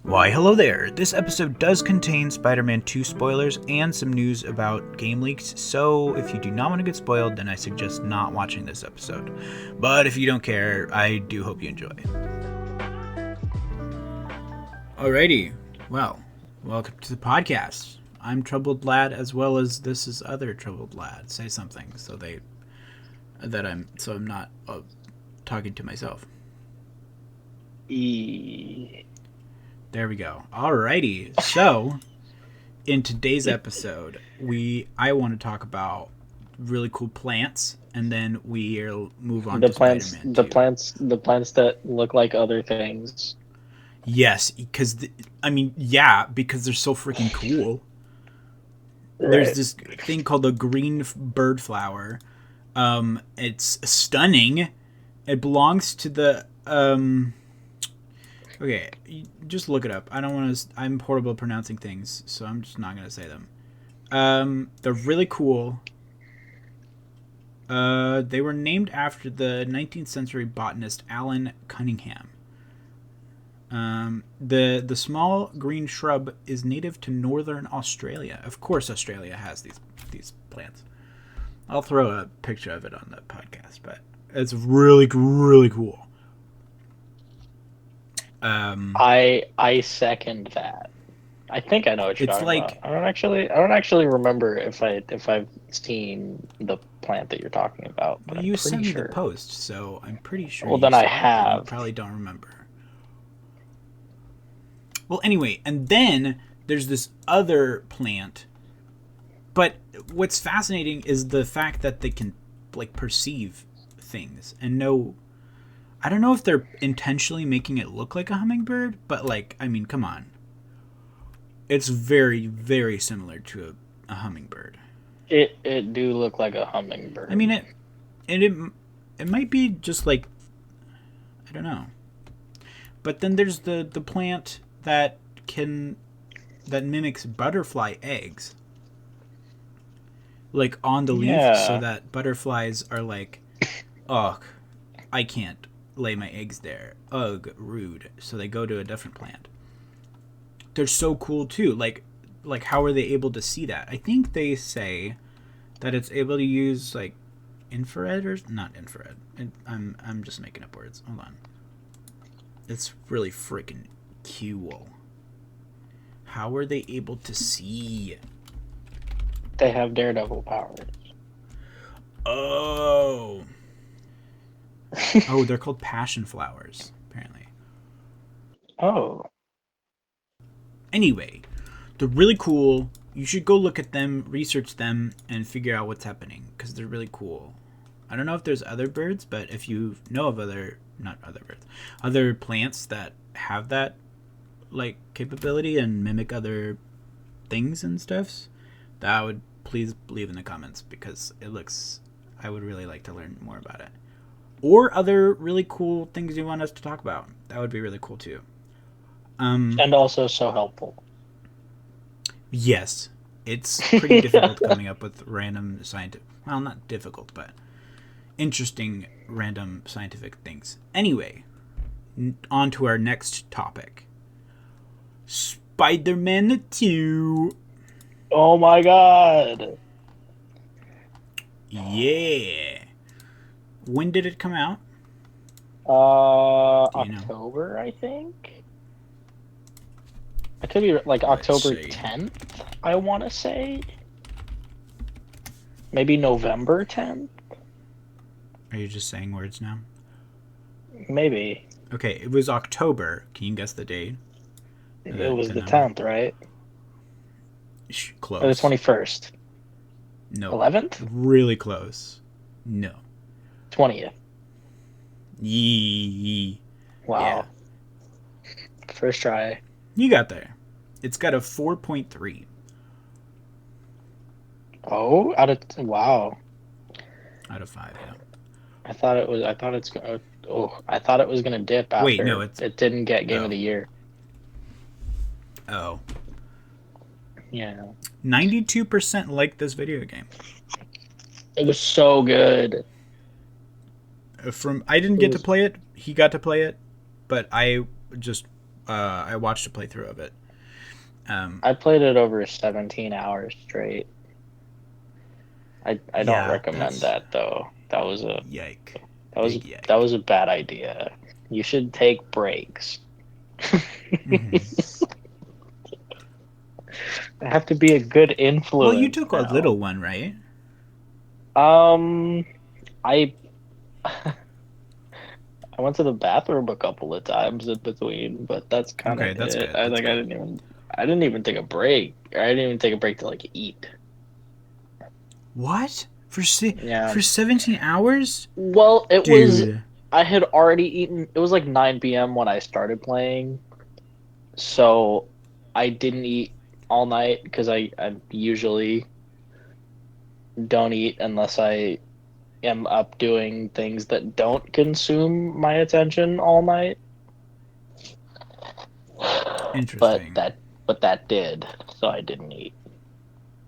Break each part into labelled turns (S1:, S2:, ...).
S1: Why, hello there! This episode does contain Spider-Man 2 spoilers and some news about game leaks, so if you do not want to get spoiled, then I suggest not watching this episode. But if you don't care, I do hope you enjoy. Alrighty, well, welcome to the podcast. I'm Troubled Lad, as well as this is other Troubled Lad. Say something so I'm not talking to myself. There we go. Alrighty. So, in today's episode, I want to talk about really cool plants, and then we'll move on to Spider-Man 2.
S2: The plants that look like other things.
S1: Yes, because because they're so freaking cool.
S2: Right.
S1: There's this thing called the green bird flower. It's stunning. It belongs to the Okay, just look it up. I don't want to. I'm horrible at pronouncing things, so I'm just not going to say them. They're really cool. They were named after the 19th century botanist Alan Cunningham. The small green shrub is native to northern Australia. Of course, Australia has these plants. I'll throw a picture of it on the podcast, but it's really, really cool.
S2: I second that. I think I know what you're talking about. I don't actually remember if I've seen the plant that you're talking about. But
S1: well, you sent me the post, so I'm pretty sure.
S2: Well, then I have.
S1: You probably don't remember. Well, anyway, and then there's this other plant. But what's fascinating is the fact that they can perceive things and know. I don't know if they're intentionally making it look like a hummingbird, but come on. It's very, very similar to a hummingbird.
S2: It do look like a hummingbird.
S1: I mean, it might be just I don't know. But then there's the plant that mimics butterfly eggs. On the leaf, so that butterflies are ugh, I can't lay my eggs there. Ugh, rude. So they go to a different plant. They're so cool too. How are they able to see that? I think they say that it's able to use infrared or not infrared. I'm just making up words. Hold on. It's really freaking cool. How are they able to see?
S2: They have daredevil powers.
S1: Oh. Oh, they're called passion flowers, apparently.
S2: Oh.
S1: Anyway, they're really cool. You should go look at them, research them, and figure out what's happening, because they're really cool. I don't know if there's other birds, but if you know of other plants that have that, capability and mimic other things and stuff, that would please leave in the comments, because I would really like to learn more about it. Or other really cool things you want us to talk about. That would be really cool too.
S2: And also so helpful.
S1: Yes. It's pretty difficult coming up with random scientific... Well, not difficult, but interesting random scientific things. Anyway, on to our next topic. Spider-Man 2.
S2: Oh my god.
S1: Yeah. When did it come out?
S2: October, I think. It could be October 10th, I want to say. Maybe November 10th.
S1: Are you just saying words now?
S2: Maybe.
S1: Okay, it was October. Can you guess the date?
S2: It was the 10th, right?
S1: Close.
S2: Or the 21st.
S1: No.
S2: 11th?
S1: Really close. No.
S2: 20th.
S1: Yee.
S2: Wow.
S1: Yeah.
S2: First try.
S1: You got there. It's got a 4.3.
S2: Oh, wow.
S1: Out of 5, yeah.
S2: I thought it was gonna dip after.
S1: Wait, no,
S2: it didn't get Game of the Year.
S1: Oh.
S2: Yeah.
S1: 92% liked this video game.
S2: It was so good.
S1: I didn't get to play it. He got to play it, but I just I watched a playthrough of it.
S2: I played it over 17 hours straight. I don't
S1: Yeah,
S2: recommend
S1: that's
S2: that though.
S1: yike,
S2: That was
S1: big
S2: that
S1: yike.
S2: was a bad idea. You should take breaks.
S1: Hmm.
S2: I have to be a good
S1: Well, you
S2: influence
S1: took a
S2: now.
S1: little one, right?
S2: Um, I I went to the bathroom a couple of times in between, but that's kind of
S1: Okay, that's
S2: it.
S1: good. That's good.
S2: I didn't even take a break. I didn't even take a break to like eat.
S1: What
S2: Yeah.
S1: for 17 hours,
S2: Well,
S1: dude?
S2: I had already eaten. It was like 9 p.m. when I started playing, so I didn't eat all night because I usually don't eat unless I am up doing things that don't consume my attention all night. But
S1: Interesting.
S2: that did, so I didn't eat.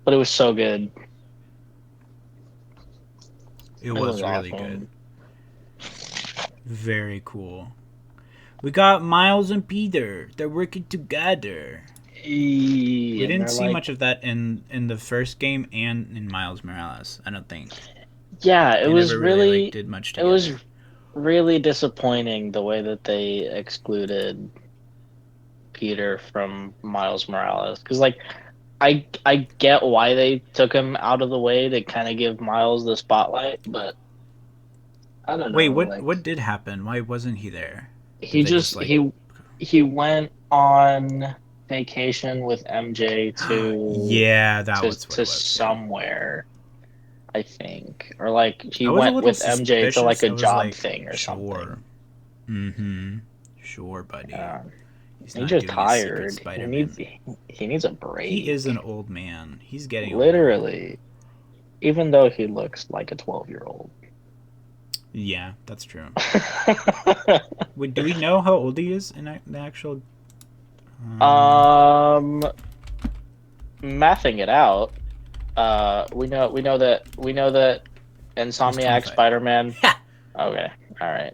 S2: But it was so good.
S1: It
S2: It was
S1: was really good.
S2: awesome.
S1: Very cool. We got Miles and Peter. They're working together. We
S2: And
S1: didn't
S2: they're
S1: see
S2: like,
S1: much of that in the first game and in Miles Morales. I don't think
S2: yeah,
S1: they never really like did much
S2: it was
S1: together.
S2: really disappointing the way that they excluded Peter from Miles Morales. Because like I get why they took him out of the way to kind of give Miles the spotlight, but I don't
S1: Wait,
S2: know.
S1: what
S2: Like
S1: what did happen? Why wasn't he there? Did
S2: he
S1: they just
S2: just
S1: like?
S2: he went on vacation with MJ
S1: Yeah, that was what
S2: to
S1: it was. Yeah,
S2: somewhere, I think, or like he
S1: I was a
S2: went
S1: little
S2: with MJ to like
S1: suspicious.
S2: a
S1: I was
S2: job
S1: like,
S2: thing or something.
S1: sure, mm-hmm, sure, buddy.
S2: Um,
S1: He's
S2: he's
S1: not
S2: just
S1: doing his secret
S2: tired.
S1: Spider-Man.
S2: He needs a
S1: He is
S2: break.
S1: an old man. He's getting older.
S2: Literally, even though he looks like a 12-year-old.
S1: Yeah, that's true. Wait, do we know how old he is in the actual? Um,
S2: um, Mathing it out. We know that
S1: he's
S2: Insomniac
S1: 25.
S2: Spider-Man. Okay, all right.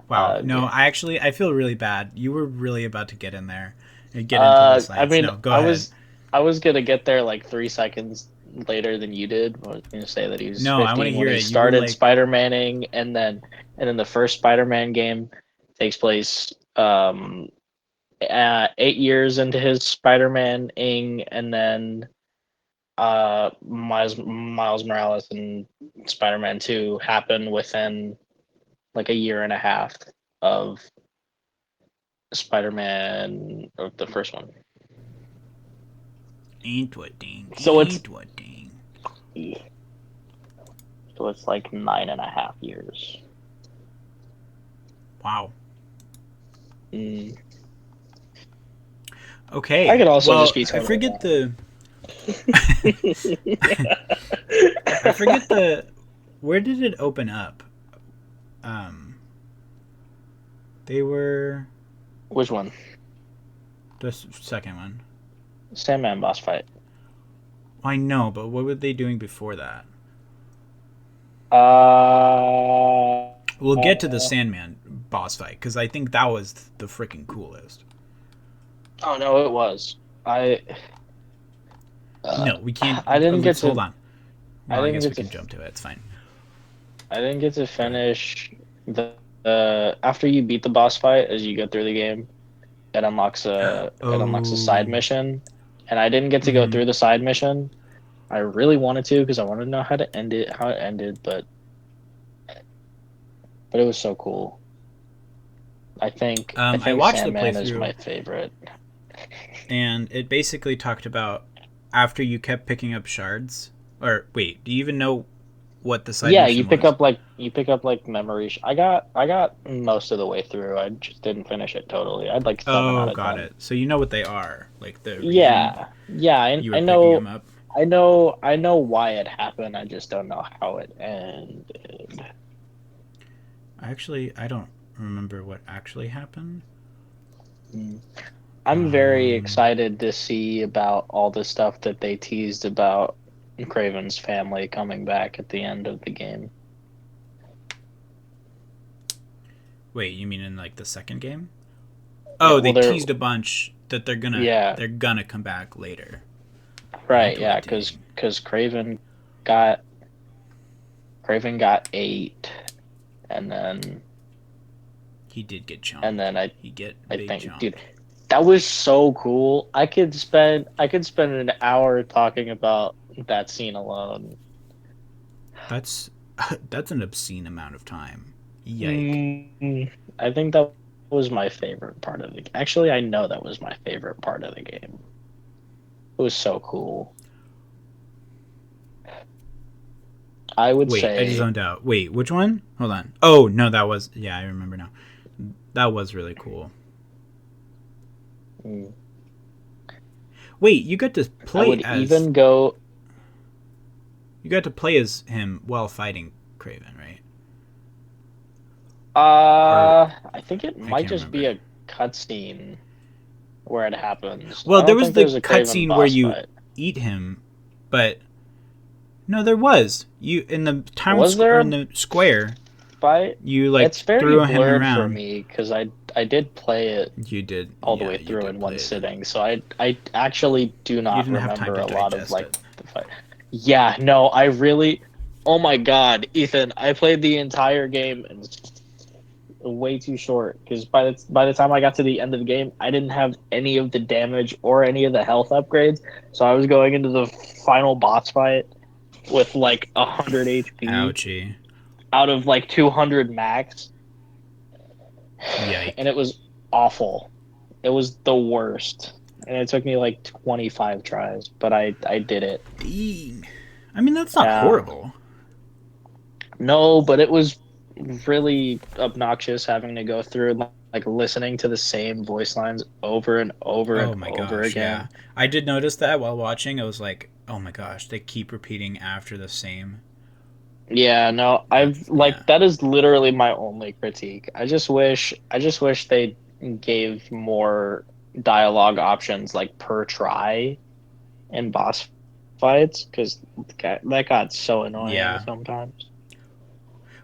S1: Wow. No, I feel really bad. You were really about to get in there and get into the
S2: I
S1: science.
S2: mean,
S1: No, go ahead.
S2: I was gonna get there like 3 seconds later than you did. I was gonna say that he was
S1: No, I want to
S2: 15 when
S1: hear
S2: he
S1: it. You were
S2: started
S1: like,
S2: Spider-Maning, and then the first Spider-Man game takes place 8 years into his Spider-Man-ing, and then Miles Morales and Spider-Man 2 happen within like a year and a half of Spider-Man of the first one.
S1: ain't what ding,
S2: So
S1: ain't what ding.
S2: it's like 9.5 years.
S1: Wow.
S2: Mm. I
S1: Okay.
S2: could also just
S1: Well,
S2: be
S1: I
S2: totally
S1: forget
S2: wrong.
S1: the. I forget the. Where did it open up? Um, they were
S2: Which one?
S1: the second one.
S2: Sandman boss fight.
S1: I know, but what were they doing before that?
S2: Uh,
S1: We'll get to the Sandman boss fight because I think that was the freaking coolest.
S2: oh no, it was. I
S1: No, we can't.
S2: I didn't get
S1: Let's hold
S2: to
S1: on.
S2: I
S1: Well, I
S2: didn't
S1: guess
S2: get
S1: we
S2: to
S1: can jump to it. It's fine.
S2: I didn't get to
S1: Go ahead.
S2: finish the after you beat the boss fight as you go through the game. It unlocks a side
S1: Oh.
S2: mission, and I didn't get to go
S1: Mm-hmm.
S2: through the side mission. I really wanted to because I wanted to know how to end it, how it ended, but it was so cool. I
S1: I
S2: think
S1: watched the
S2: Sandman is
S1: playthrough,
S2: my favorite.
S1: and it basically talked about after you kept picking up shards. Or wait, do you even know what the side
S2: Yeah,
S1: mission was?
S2: you pick up like memories. I got most of the way through. I just didn't finish it totally. I'd like 7 out
S1: Oh,
S2: of
S1: got
S2: 10.
S1: it. So you know what they are, like the reason
S2: Yeah, yeah.
S1: you were picking them up.
S2: I know why it happened. I just don't know how it ended.
S1: Actually, I don't remember what actually happened.
S2: Mm. I'm very
S1: Um,
S2: excited to see about all the stuff that they teased about Craven's family coming back at the end of the game.
S1: Wait, you mean in like the second game?
S2: Yeah,
S1: Oh,
S2: well,
S1: they
S2: they're
S1: teased a bunch that
S2: yeah,
S1: they're gonna come back later.
S2: right, yeah,
S1: Interesting.
S2: because got Craven got 8, and
S1: He did get
S2: and
S1: chomped.
S2: then
S1: He get
S2: I
S1: big
S2: think,
S1: chomp.
S2: dude, that was so cool. I could spend an hour talking about that scene alone.
S1: That's that's an obscene amount of time. Yike.
S2: I think that was my favorite part of the. Actually, I know that was my favorite part of the game. It was so cool. I would
S1: Wait, I just
S2: say,
S1: zoned out. Wait, which one? Hold on. Oh no, that was yeah, I remember now. That was really cool.
S2: mm,
S1: Wait, you got to
S2: I
S1: play
S2: would
S1: as
S2: even go.
S1: him while fighting Craven, right? Or
S2: I think it
S1: I
S2: might
S1: can't
S2: just be
S1: remember.
S2: a cutscene where it happens. I
S1: Well, there
S2: don't
S1: was
S2: think
S1: the
S2: there's a Craven
S1: cutscene where
S2: boss
S1: you
S2: fight.
S1: eat him, but no, there was. You in the
S2: Was there
S1: in
S2: a
S1: the square,
S2: fight?
S1: you
S2: It's
S1: like
S2: very
S1: threw him
S2: blurred for
S1: around.
S2: me because I did play it
S1: You did,
S2: all the
S1: yeah,
S2: way
S1: you
S2: through
S1: did
S2: in one
S1: play it.
S2: sitting, so I actually do
S1: You
S2: not
S1: didn't have time
S2: remember
S1: to
S2: a lot of
S1: digest
S2: like
S1: it.
S2: the fight. Yeah, no, I really. Oh my God, Ethan! I played the entire game and way too short because by the time I got to the end of the game, I didn't have any of the damage or any of the health upgrades. So I was going into the final boss fight with like 100 HP
S1: Ouchie,
S2: out of like 200 max, and
S1: yike.
S2: it was awful. It was the worst, and it took me like 25 tries, but I did it.
S1: Dang. I mean, that's not
S2: Yeah,
S1: horrible.
S2: no, but it was really obnoxious having to go through like listening to the same voice lines over and over and
S1: Oh my
S2: over
S1: gosh, yeah.
S2: again.
S1: I did notice that while watching. I was like, oh my gosh, they keep repeating after the same.
S2: Yeah, no,
S1: That
S2: I've like
S1: yeah.
S2: that is literally my only critique. I just wish they gave more dialogue options like per try in boss fights because that got so annoying
S1: Yeah.
S2: sometimes.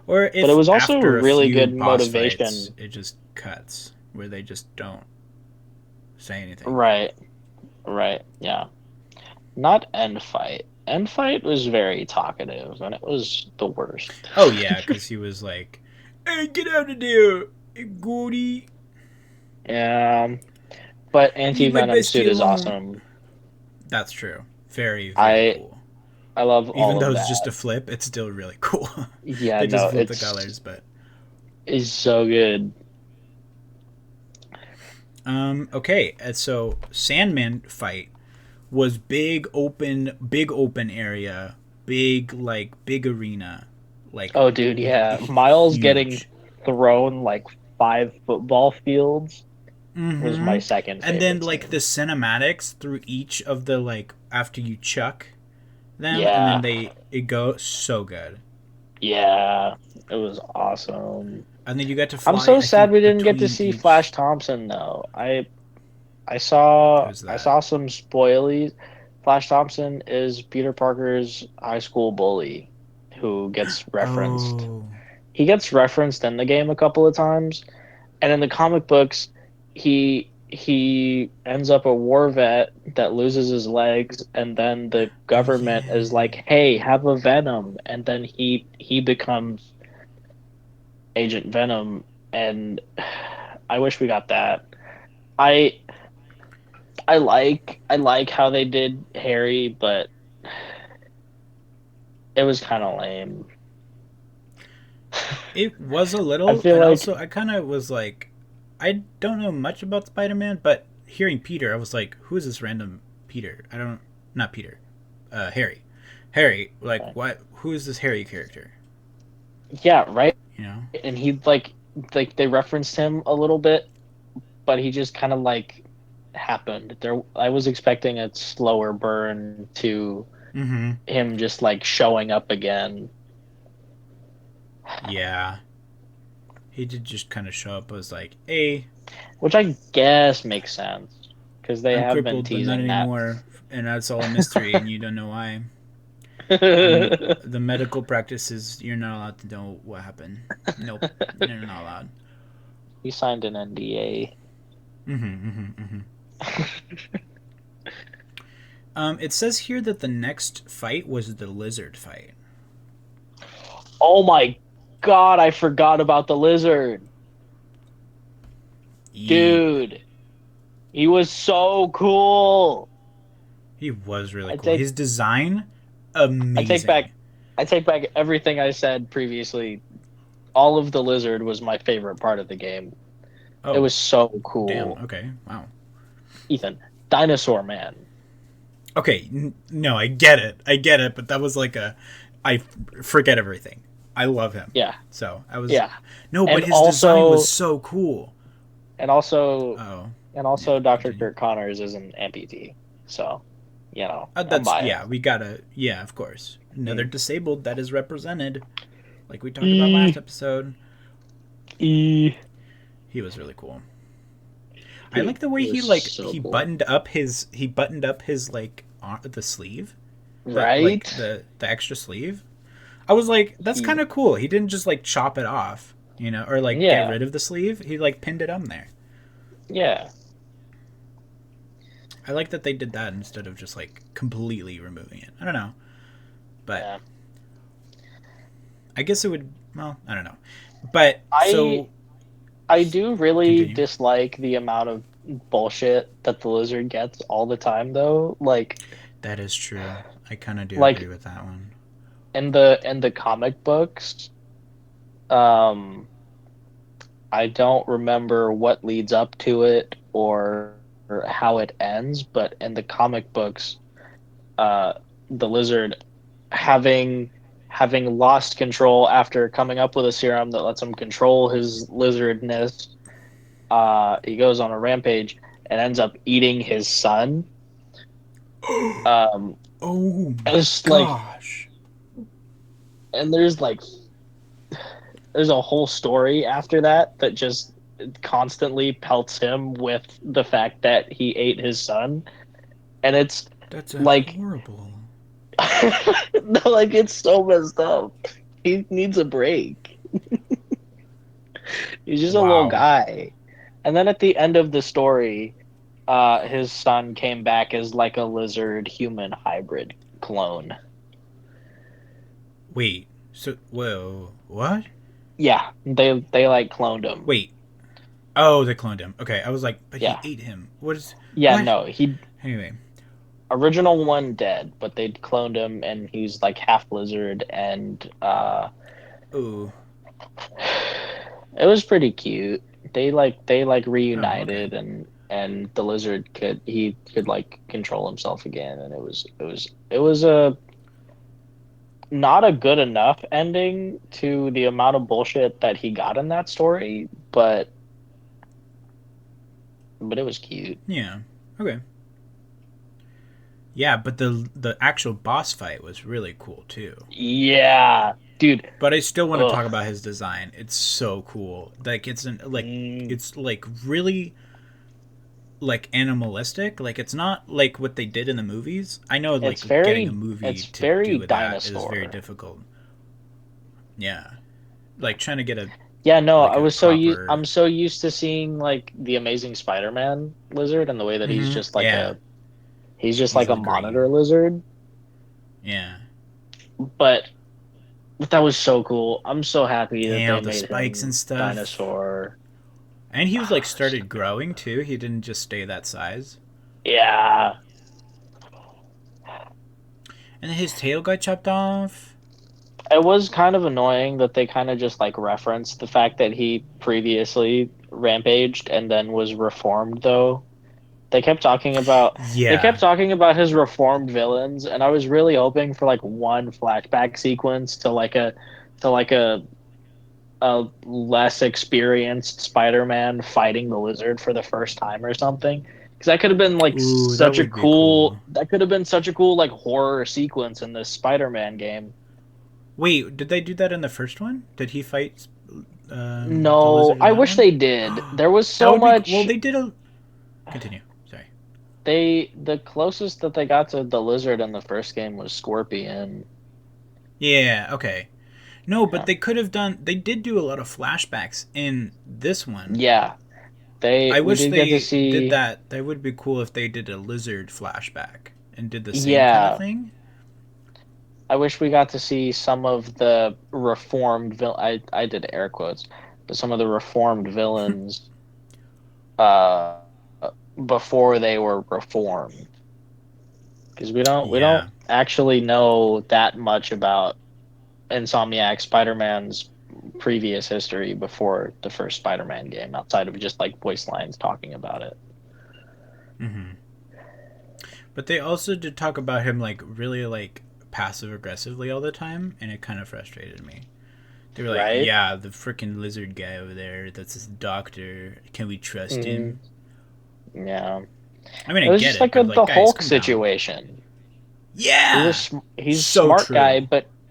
S1: Or
S2: But it
S1: if
S2: was also
S1: after a
S2: really
S1: few
S2: good
S1: boss fights,
S2: motivation.
S1: it just cuts where they just don't say anything.
S2: Right, right, yeah. Not end fight. End fight was very talkative and it was the worst.
S1: Oh yeah, because he was like, "Hey, get out of there, Gordy!
S2: Yeah, but
S1: Leave my
S2: anti-venom
S1: bestie
S2: suit is
S1: alone."
S2: awesome.
S1: That's true. Very very
S2: I
S1: cool.
S2: I love
S1: Even
S2: all
S1: though
S2: of
S1: it's just
S2: that.
S1: a flip, it's still really cool.
S2: Yeah,
S1: They just
S2: no,
S1: flip the colors, but
S2: it's so good.
S1: okay. So Sandman fight was big open area, big arena, like
S2: Oh, dude, yeah. Miles getting
S1: huge.
S2: thrown like 5 football fields was my
S1: Mm-hmm.
S2: second
S1: And then
S2: favorite
S1: like the
S2: scene.
S1: cinematics through each of the like after you chuck them, and then
S2: Yeah,
S1: it goes so good.
S2: yeah, it was awesome.
S1: And then you got to
S2: I'm
S1: fly,
S2: so
S1: I
S2: sad
S1: think,
S2: we didn't get to
S1: between
S2: see
S1: each.
S2: Flash Thompson though. I saw
S1: Who's
S2: I
S1: that?
S2: saw some spoilies. Flash Thompson is Peter Parker's high school bully who gets referenced.
S1: Oh,
S2: He gets referenced in the game a couple of times, and in the comic books, he ends up a war vet that loses his legs, and then the
S1: oh
S2: government is
S1: yeah.
S2: like, "Hey, have a Venom," and then he becomes Agent Venom, and I wish we got that. I I like how they did Harry, but it was kind of lame.
S1: It was a
S2: I
S1: little,
S2: feel
S1: and
S2: like
S1: also I kind of was like, I don't know much about Spider-Man, but hearing Peter, I was like, who is this random Peter? I don't, not Peter, Harry. Harry, like what? Who is this Harry character?
S2: yeah, right.
S1: You know?
S2: And he like they referenced him a little bit, but he just kind of like happened. There, I was expecting a slower burn to
S1: Mm-hmm.
S2: him just like showing up again,
S1: Yeah, he did just kind of show up as like, hey,
S2: which I guess makes sense because they
S1: I'm
S2: have been
S1: crippled, but not
S2: teasing that.
S1: anymore, and that's all a mystery, and you don't know why. The medical practices, you're not allowed to know what happened. Nope, you're not allowed.
S2: We signed an NDA.
S1: It says here that the next fight was the lizard fight.
S2: Oh my god, I forgot about the lizard.
S1: Yeet.
S2: Dude, he was so cool.
S1: He was really
S2: I
S1: cool.
S2: take
S1: His design,
S2: I take
S1: amazing.
S2: back I take back everything I said previously. All of the lizard was my favorite part of the game. It
S1: Oh,
S2: was so
S1: damn.
S2: cool.
S1: Okay, wow.
S2: Ethan, Dinosaur Man.
S1: Okay, no, I get it. I get it, but that was like a. I forget everything. I love him.
S2: Yeah,
S1: So I was.
S2: yeah.
S1: No, but
S2: And
S1: his design was
S2: also
S1: so cool.
S2: and also
S1: Oh,
S2: and
S1: yeah,
S2: also Dr.
S1: continue.
S2: Kurt Connors is an amputee. So, I'm
S1: That's, yeah,
S2: biased.
S1: we gotta, yeah, of course. Another
S2: Mm.
S1: disabled that is represented, like we talked about last
S2: E
S1: episode.
S2: E
S1: He was really cool. I
S2: Dude,
S1: like the way
S2: it
S1: he
S2: was
S1: like
S2: so cool.
S1: he buttoned up his like the sleeve, the like
S2: Right?
S1: the extra sleeve. I was like, that's kind
S2: He
S1: of cool. He didn't just like chop it off, or like get
S2: Yeah.
S1: rid of the sleeve. He like pinned it on there.
S2: Yeah.
S1: I like that they did that instead of just like completely removing it. I don't know, but
S2: Yeah.
S1: I guess it would. Well, I don't know, but
S2: I
S1: so
S2: I do really
S1: continue.
S2: dislike the amount of bullshit that the lizard gets all the time though.
S1: That is true. I kind of do agree
S2: Like
S1: with that one.
S2: in the comic books, um I don't remember what leads up to it or how it ends, but in the comic books, uh the lizard having having lost control after coming up with a serum that lets him control his lizardness, he goes on a rampage and ends up eating his son. Um,
S1: Oh my
S2: it's like,
S1: gosh!
S2: and there's a whole story after that that just constantly pelts him with the fact that he ate his son, and it's
S1: That's
S2: like,
S1: horrible.
S2: no, like it's so messed up. He needs a break. He's just a little
S1: Wow.
S2: guy. And then at the end of the story, his son came back as like a lizard human hybrid clone.
S1: Wait. So whoa. What?
S2: Yeah, they like cloned him.
S1: Wait. Oh, they cloned him. Okay, I was like, but he
S2: Yeah.
S1: ate him. What is?
S2: Yeah,
S1: What?
S2: no, he
S1: Anyway.
S2: original one dead, but they cloned him and he's like half lizard and
S1: Ooh.
S2: it was pretty cute. They
S1: Oh, okay.
S2: reunited and the lizard could like control himself again and it was a not a good enough ending to the amount of bullshit that he got in that story, but it was cute.
S1: Yeah. Okay. Yeah, but the actual boss fight was really cool too.
S2: Yeah, dude.
S1: But I still want to
S2: Ugh.
S1: talk about his design. It's so cool. Like
S2: Mm,
S1: it's like really like animalistic. Like it's not like what they did in the movies. I know
S2: it's
S1: like getting a
S2: very
S1: movie
S2: it's
S1: to
S2: very
S1: do that is very
S2: dinosaur.
S1: difficult. Yeah. Like trying to get a
S2: Yeah, no,
S1: like a proper.
S2: I'm so used to seeing like the Amazing Spider-Man lizard and the way that
S1: Yeah.
S2: he's just like a
S1: Easily green.
S2: monitor lizard,
S1: Yeah.
S2: but that was so cool. I'm so happy that
S1: And all
S2: they
S1: the
S2: made
S1: spikes and
S2: him
S1: stuff.
S2: dinosaur.
S1: And he was like
S2: So
S1: started
S2: good.
S1: growing too. He didn't just stay that size.
S2: Yeah.
S1: And then his tail got chopped off.
S2: It was kind of annoying that they kind of just like referenced the fact that he previously rampaged and then was reformed though. They kept
S1: Yeah.
S2: talking about his reformed villains and I was really hoping for like one flashback sequence to a less experienced Spider-Man fighting the lizard for the first time or something. Because
S1: Ooh, that would be cool.
S2: that could have been such a cool like horror sequence in this Spider-Man game.
S1: Wait, did they do that in the first one? Did he fight the
S2: No,
S1: lizard in
S2: I
S1: that
S2: wish
S1: one?
S2: they did. There was
S1: That
S2: so
S1: would be well.
S2: much.
S1: They did a continue. Sorry.
S2: The closest that they got to the lizard in the first game was Scorpion.
S1: Yeah. Okay. No, but
S2: Yeah.
S1: they could have done. They did do a lot of flashbacks in this one.
S2: Yeah.
S1: I
S2: We
S1: wish
S2: did get to
S1: they did
S2: see.
S1: that. That would be cool if they did a lizard flashback and did the same kind of
S2: Yeah.
S1: thing.
S2: I wish we got to see some of the reformed I did air quotes, but some of the reformed villains uh before they were reformed. Because we don't
S1: Yeah.
S2: actually know that much about Insomniac Spider-Man's previous history before the first Spider-Man game, outside of just like voice lines talking about it.
S1: Hmm. But they also did talk about him like really like passive aggressively all the time, and it kind of frustrated me. They were like,
S2: Right?
S1: "Yeah, the freaking lizard guy over there. That's his doctor. Can we trust
S2: Hmm.
S1: him?"
S2: Yeah.
S1: I mean,
S2: It
S1: I
S2: was
S1: get
S2: just
S1: it,
S2: like
S1: but like,
S2: the
S1: guys,
S2: Hulk
S1: calm down.
S2: situation.
S1: Yeah,
S2: He's a
S1: so
S2: smart guy,
S1: true.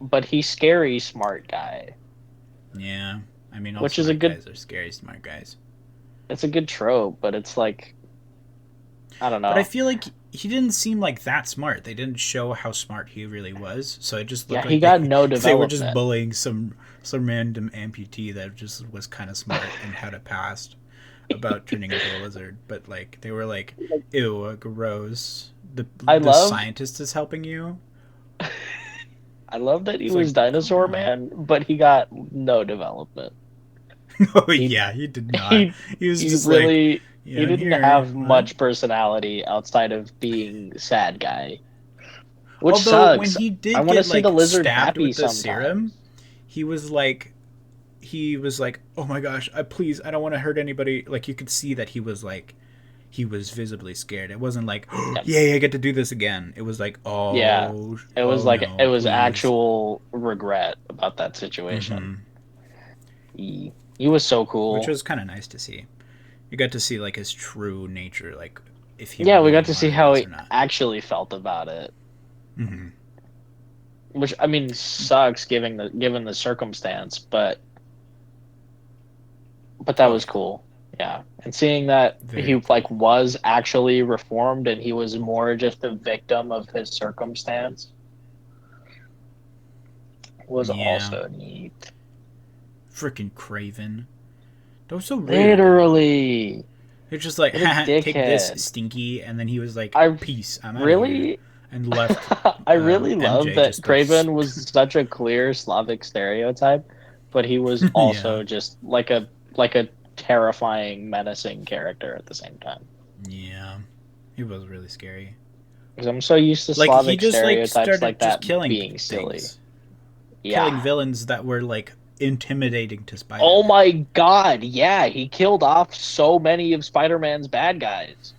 S2: but he's scary smart guy,
S1: Yeah, I mean, all
S2: which is a
S1: smart
S2: good
S1: guys are scary smart guys.
S2: it's a good trope, but it's like I don't
S1: But I
S2: know.
S1: feel like he didn't seem like that smart. They didn't show how smart he really was, so it just
S2: Yeah,
S1: looked
S2: he
S1: like
S2: got
S1: they
S2: no
S1: they were just
S2: development.
S1: bullying some random amputee that just was kind of smart and had a past about turning into a lizard. But like they were like, "Ew, gross."
S2: I
S1: The
S2: love
S1: scientist is helping you.
S2: I love that he
S1: It's like,
S2: was
S1: calm
S2: Dinosaur
S1: down.
S2: Man, but he got no development.
S1: Oh
S2: He
S1: yeah, he did not.
S2: he
S1: He was
S2: he
S1: just like,
S2: really
S1: "Yeah,
S2: he
S1: I'm
S2: didn't
S1: here."
S2: have
S1: What?
S2: much personality outside of being sad guy, which
S1: Although when
S2: sucks.
S1: he
S2: I
S1: did
S2: want to
S1: get
S2: see the
S1: like
S2: lizard
S1: stabbed
S2: happy
S1: with the serum,
S2: sometimes.
S1: he was like oh my gosh, please, I don't want to hurt anybody. Like you could see that he was visibly scared. It wasn't like, oh,
S2: Yeah.
S1: yay, I get to do this again. It was like,
S2: Yeah. It was
S1: oh
S2: like it
S1: no,
S2: was
S1: please.
S2: actual regret about that situation.
S1: Mm-hmm.
S2: He was so
S1: Which
S2: cool.
S1: was kind of nice to see. You got to see like his true nature, like if he
S2: Yeah, we
S1: really
S2: got to see
S1: wanted
S2: how
S1: this
S2: he
S1: or not.
S2: actually felt about it,
S1: Mm-hmm.
S2: which I mean sucks given the circumstance, but that
S1: Oh
S2: was
S1: yeah,
S2: cool. Yeah, and seeing that he
S1: very
S2: like
S1: cool.
S2: was actually reformed and he was more just a victim of his circumstance was
S1: Yeah,
S2: also neat.
S1: freaking Craven. That was so rude.
S2: Literally,
S1: They're just like,
S2: what a
S1: haha, take this,
S2: dickhead.
S1: Stinky, and then he was like,
S2: I
S1: peace, I'm out of here,
S2: really,
S1: and left.
S2: I really love
S1: MJ
S2: that
S1: just like,
S2: Craven was such a clear Slavic stereotype, but he was
S1: yeah,
S2: also just like a terrifying, menacing character at the same time.
S1: yeah, he was really scary.
S2: Because I'm so used to
S1: Like he
S2: Slavic
S1: just like
S2: stereotypes
S1: started
S2: like
S1: just
S2: that
S1: killing
S2: being silly.
S1: things,
S2: Yeah.
S1: killing villains that were like intimidating to
S2: Oh
S1: Spider-Man.
S2: my God. Yeah, he killed off so many of Spider-Man's bad guys.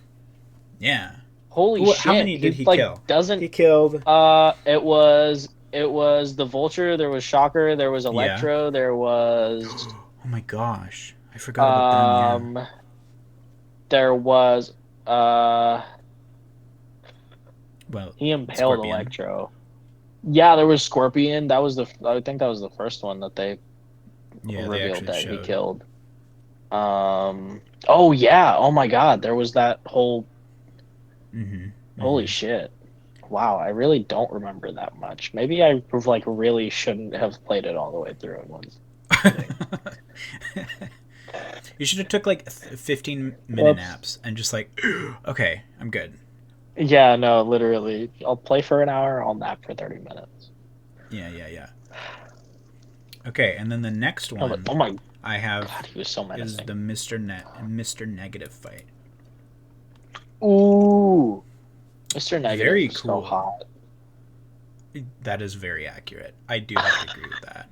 S1: Yeah.
S2: Holy
S1: How
S2: shit.
S1: many did
S2: He
S1: he
S2: like
S1: kill?
S2: doesn't
S1: He killed.
S2: it was the Vulture, there was Shocker, there was
S1: Yeah.
S2: Electro, there was
S1: Oh my gosh, I forgot about them. Yeah.
S2: um there was uh
S1: Well,
S2: he impaled
S1: Scorpion.
S2: Electro. Yeah, there was Scorpion. I think that was the first one that they
S1: Yeah, they
S2: revealed
S1: actually
S2: that he
S1: showed.
S2: killed. Oh yeah, oh my God, there was that whole
S1: Mm-hmm.
S2: holy
S1: Mm-hmm.
S2: shit. Wow, I really don't remember that much. Maybe I like really shouldn't have played it all the way through at once.
S1: You should have took like 15-minute
S2: Whoops.
S1: naps and just like, okay, I'm good.
S2: Yeah, no, literally. I'll play for an hour, I'll nap for 30 minutes.
S1: Yeah, yeah, yeah. Okay, and then the next
S2: Oh, but,
S1: one
S2: oh my
S1: I have
S2: God, he was so
S1: is the
S2: menacing.
S1: Mr. Negative fight.
S2: Ooh, Mr. Negative
S1: Very
S2: was so
S1: cool.
S2: hot.
S1: That is very accurate. I do have to agree with that.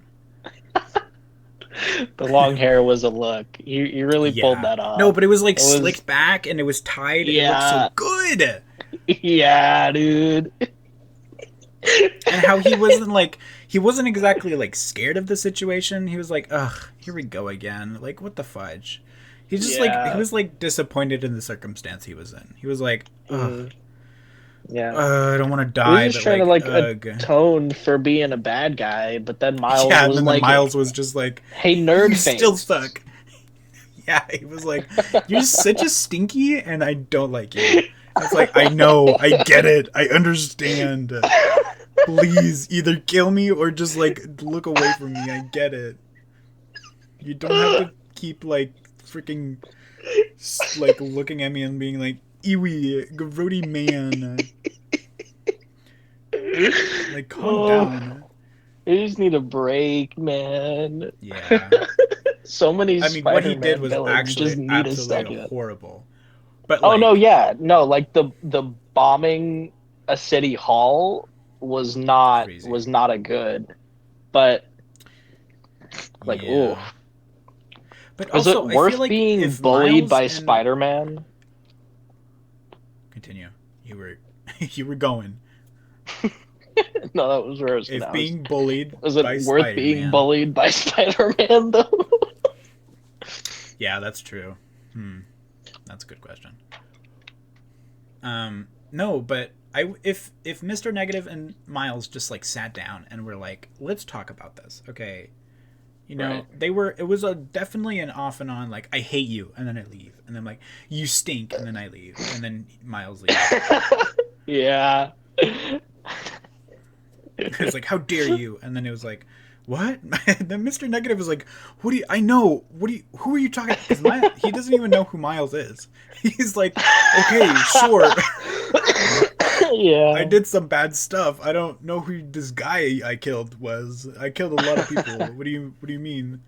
S2: The long hair was a look. You really pulled
S1: Yeah.
S2: that
S1: No,
S2: off.
S1: but it was like
S2: It was
S1: slicked back and it was tied. It looked so
S2: yeah,
S1: good.
S2: yeah, dude.
S1: And how he wasn't exactly like scared of the situation. He was like, ugh, here we go again. Like, what the fudge? He
S2: Yeah.
S1: was like disappointed in the circumstance he was in. He was like, ugh,
S2: Mm, yeah.
S1: I don't want to
S2: He was
S1: die,
S2: just
S1: but
S2: trying to
S1: like,
S2: like
S1: ugh.
S2: atone for being a bad guy, but then Miles
S1: Yeah, and
S2: was
S1: then the
S2: like,
S1: Miles was just like,
S2: "Hey,
S1: you
S2: nerd
S1: still
S2: face."
S1: suck. Yeah, he was like, you're such a stinky and I don't like you. It's like, I know, I get it, I understand. Please, either kill me or just like look away from me. I get it. You don't have to keep like freaking like looking at me and being like, "Ewy, grody man." Like, calm
S2: Oh,
S1: down.
S2: I just need a break, man.
S1: Yeah.
S2: So many
S1: I mean, what he did
S2: Spider-Man
S1: was
S2: villains
S1: actually
S2: just need a
S1: absolutely
S2: second.
S1: horrible. But
S2: Oh no,
S1: like,
S2: yeah, no, like the bombing a city hall
S1: crazy.
S2: was not a good, but like, ooh,
S1: Yeah. But
S2: was it
S1: also, I feel
S2: worth
S1: like
S2: being
S1: if
S2: bullied
S1: Miles
S2: by
S1: and
S2: Spider-Man?
S1: continue, you were you were going.
S2: No, that was where I was
S1: If
S2: gonna.
S1: being bullied
S2: Was it
S1: by
S2: worth
S1: Spider
S2: being
S1: Man,
S2: bullied by Spider-Man though?
S1: yeah, that's true. That's a good question. No, but if Mr. Negative and Miles just like sat down and were like, let's talk about this, okay? You know,
S2: Right.
S1: they were. It was a definitely an off and on. Like, I hate you, and then I leave, and then like, you stink, and then I leave, and then Miles leaves.
S2: Yeah.
S1: It's like, how dare you? And then it was like, what? Then Mr. Negative was like, what do you? I know. What do you? Who are you talking? Because he doesn't even know who Miles is. He's like, okay, sure. I
S2: Yeah.
S1: did some bad stuff. I don't know who this guy I killed was. I killed a lot of people. What do you mean?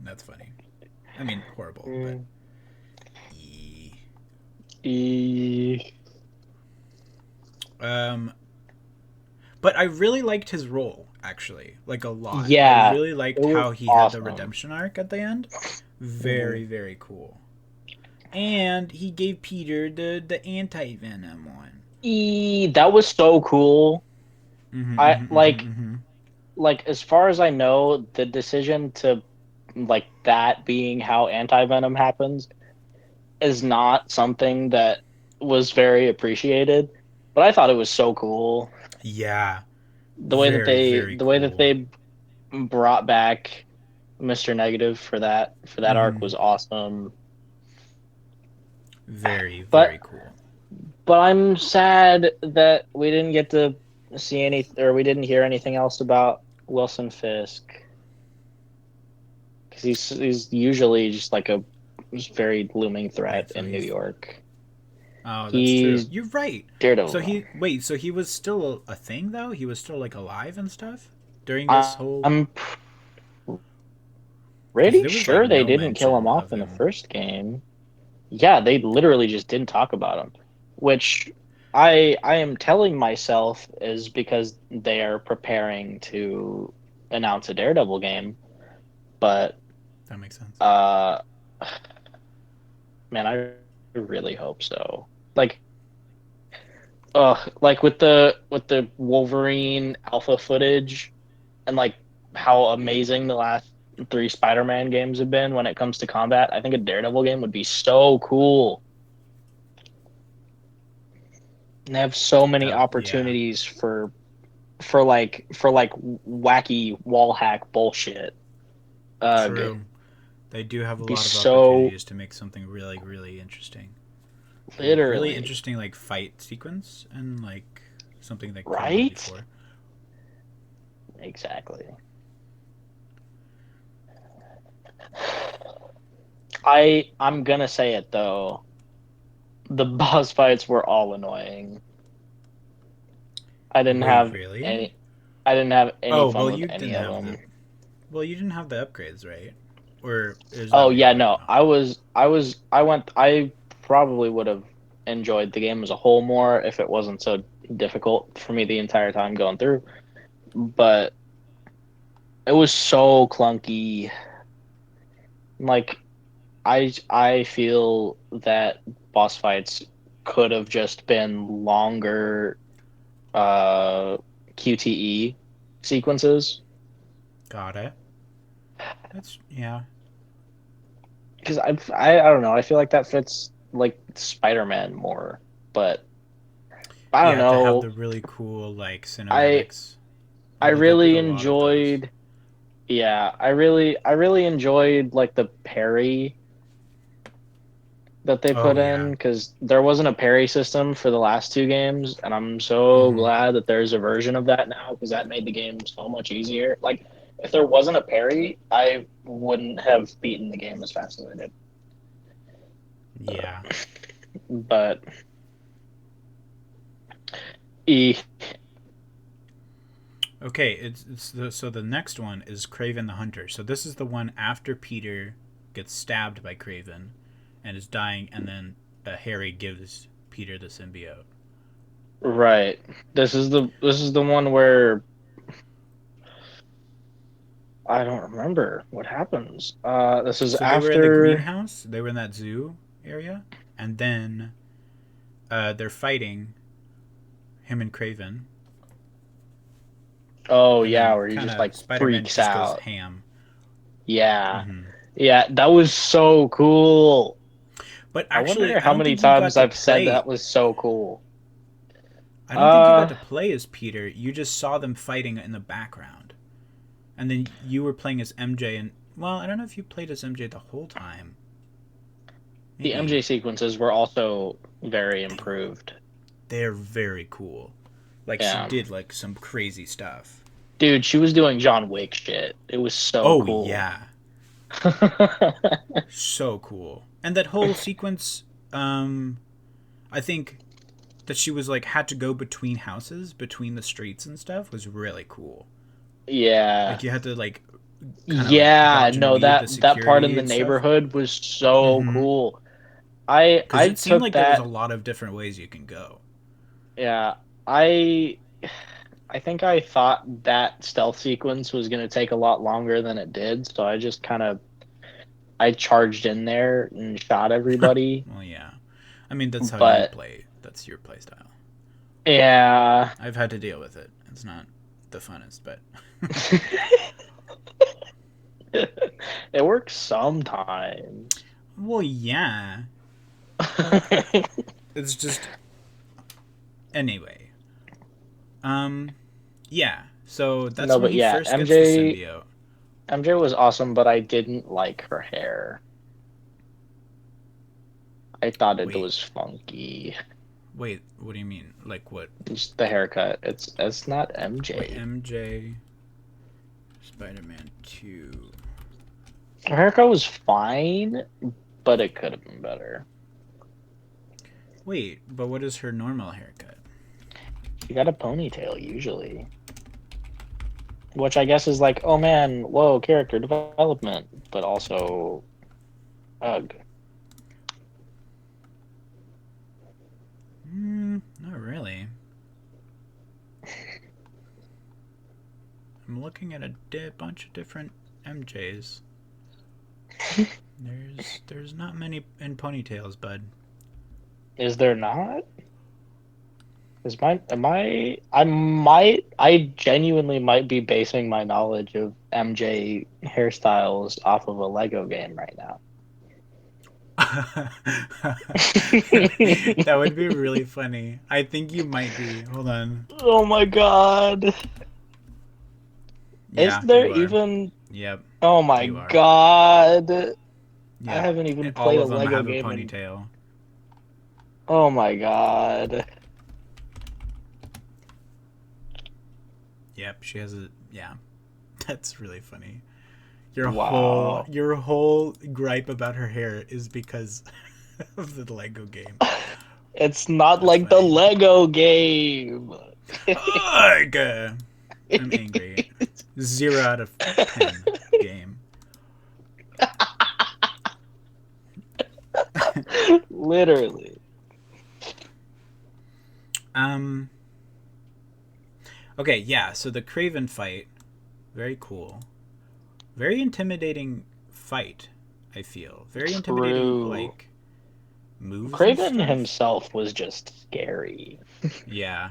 S1: That's funny. I mean, horrible, but
S2: Mm.
S1: e.
S2: E-
S1: Um, but I really liked his role actually, like a lot. I
S2: Yeah,
S1: really
S2: it
S1: liked
S2: was
S1: how he had the
S2: awesome.
S1: redemption arc at the end.
S2: Mhm.
S1: Very very cool. And he gave Peter the anti venom one.
S2: That was so cool.
S1: Mm-hmm,
S2: I
S1: mm-hmm, mm-hmm, mm-hmm.
S2: like as far as I know, the decision to like that being how anti-venom happens is not something that was very appreciated, but I thought it was so cool.
S1: Yeah, very very
S2: The way that
S1: cool.
S2: they brought back Mr. Negative for that arc
S1: Mm-hmm.
S2: was awesome.
S1: Very
S2: But
S1: very cool.
S2: I'm sad that we didn't get to see any or we didn't hear anything else about Wilson Fisk because he's usually just like a just very looming
S1: Wait,
S2: threat
S1: so
S2: in New
S1: he's
S2: York.
S1: oh, that's true.
S2: He's
S1: You're right. So
S2: Daredevil.
S1: he wait, so he was still a thing though? He was still like alive and stuff during this whole
S2: I'm
S1: because
S2: pretty
S1: there was like
S2: sure they
S1: no
S2: didn't kill him
S1: mention
S2: off
S1: of
S2: in the
S1: him.
S2: first game. Yeah, they literally just didn't talk about him, which I am telling myself is because they are preparing to announce a Daredevil game. But
S1: That makes sense.
S2: uh, man, I really hope so. Like with the Wolverine alpha footage and like how amazing the last three Spider-Man games have been when it comes to combat, I think a Daredevil game would be so cool. And they have so many
S1: That yeah,
S2: opportunities for like wacky wall hack bullshit. Ugh,
S1: true. They do have a
S2: be
S1: lot of
S2: so
S1: opportunities to make something really really interesting. Really
S2: literally
S1: interesting like fight sequence and like something they couldn't do
S2: right.
S1: before.
S2: Exactly. I'm gonna say it though. The boss fights were all annoying. I didn't
S1: Wait,
S2: have
S1: really?
S2: any I didn't have any
S1: Oh,
S2: fun
S1: well
S2: with
S1: you
S2: any
S1: didn't
S2: of
S1: have
S2: them.
S1: you didn't have the upgrades, right? Or is that
S2: Oh
S1: what you're
S2: yeah,
S1: talking
S2: no.
S1: about?
S2: I probably would have enjoyed the game as a whole more if it wasn't so difficult for me the entire time going through. But it was so clunky. Like I feel that boss fights could have just been longer uh QTE sequences
S1: Got it. That's yeah.
S2: because I don't know I feel like that fits like Spider-Man more, but I don't
S1: Yeah, to have
S2: know.
S1: the really cool like
S2: I
S1: cinematics.
S2: I
S1: Although they did
S2: really
S1: a lot of those.
S2: enjoyed, yeah, I really enjoyed like the parry that they
S1: Oh
S2: put
S1: yeah.
S2: in because there wasn't a parry system for the last two games, and I'm so
S1: Hmm.
S2: glad that there's a version of that now because that made the game so much easier. Like, if there wasn't a parry, I wouldn't have beaten the game as fast as I did.
S1: Yeah.
S2: But e
S1: Okay, so the next one is Craven the Hunter. So this is the one after Peter gets stabbed by Craven and is dying, and then Harry gives Peter the symbiote.
S2: right, this is the one where I don't remember what happens. This is
S1: So they were in the
S2: after.
S1: greenhouse. They were in that zoo area, and then they're fighting him and Craven,
S2: Oh
S1: and
S2: yeah,
S1: then
S2: where he
S1: kind
S2: just
S1: of
S2: like
S1: Spider-Man
S2: freaks
S1: just goes
S2: out.
S1: ham.
S2: Yeah,
S1: Hmm.
S2: yeah, that was so cool.
S1: But
S2: I
S1: actually,
S2: wonder
S1: I
S2: how
S1: don't
S2: many
S1: think you got
S2: times
S1: to
S2: I've said
S1: play.
S2: that was so cool.
S1: I don't think you got
S2: Uh,
S1: to play as Peter. You just saw them fighting in the background, and then you were playing as MJ. And well, I don't know if you played as MJ the whole time.
S2: the MJ
S1: Maybe
S2: sequences were also very
S1: they
S2: improved.
S1: they're very cool. Like she
S2: Yeah,
S1: did like some crazy stuff.
S2: dude, she was doing John Wick shit. It was so
S1: Oh
S2: cool.
S1: yeah, so cool. And that whole sequence, um, I think that she was like had to go between houses, between the streets and stuff was really cool.
S2: Yeah.
S1: Like you had to like kind of like
S2: Yeah,
S1: dodge and
S2: no,
S1: weave
S2: that
S1: the
S2: that part in
S1: security
S2: the
S1: and stuff.
S2: neighborhood was so
S1: Mm-hmm.
S2: cool. I
S1: Because
S2: I
S1: it seemed
S2: took
S1: like there was a
S2: that.
S1: lot of different ways you can go.
S2: Yeah, I I think I thought that stealth sequence was going to take a lot longer than it did, so I just kind of I charged in there and shot everybody.
S1: Well, yeah. I mean, that's how you
S2: But
S1: play. That's your play style.
S2: yeah,
S1: I've had to deal with it. It's not the funnest, but
S2: it works sometimes.
S1: well, yeah. It's just anyway. Um, yeah. So that's
S2: No,
S1: when
S2: but
S1: he
S2: yeah,
S1: first gets the
S2: MJ
S1: symbiote.
S2: MJ was awesome, but I didn't like her hair. I thought it
S1: Wait,
S2: was funky.
S1: wait. What do you mean? Like what?
S2: Just the haircut. It's not
S1: Wait,
S2: MJ.
S1: MJ Spider-Man 2.
S2: Her haircut was fine, but it could have been better.
S1: Wait, but what is her normal haircut?
S2: She got a ponytail usually, which I guess is like, oh man, whoa, character development, but also, ugh.
S1: Not really. I'm looking at a bunch of different MJs. There's not many in ponytails, bud.
S2: Is there not? Is my am I genuinely might be basing my knowledge of MJ hairstyles off of a Lego game right now.
S1: That would be really funny. I think you might be. Hold on.
S2: Oh my god. Is
S1: Yeah,
S2: there
S1: you are.
S2: even
S1: Yep,
S2: Oh my
S1: you are.
S2: god. I
S1: Yep.
S2: haven't even
S1: All
S2: played a
S1: of them
S2: Lego
S1: have a
S2: game in
S1: ponytail.
S2: Oh my god.
S1: Yep, she has a yeah. That's really funny.
S2: Wow.
S1: Your whole gripe about her hair is because of the Lego game.
S2: It's not
S1: That's
S2: like the
S1: funny.
S2: Lego game.
S1: Ugh! I'm angry. 0 out of 10 game.
S2: Literally.
S1: um. Okay, yeah. So the Craven fight, very cool, very intimidating fight. I feel very intimidating,
S2: True.
S1: like moves and
S2: Craven
S1: stuff.
S2: himself was just scary.
S1: Yeah,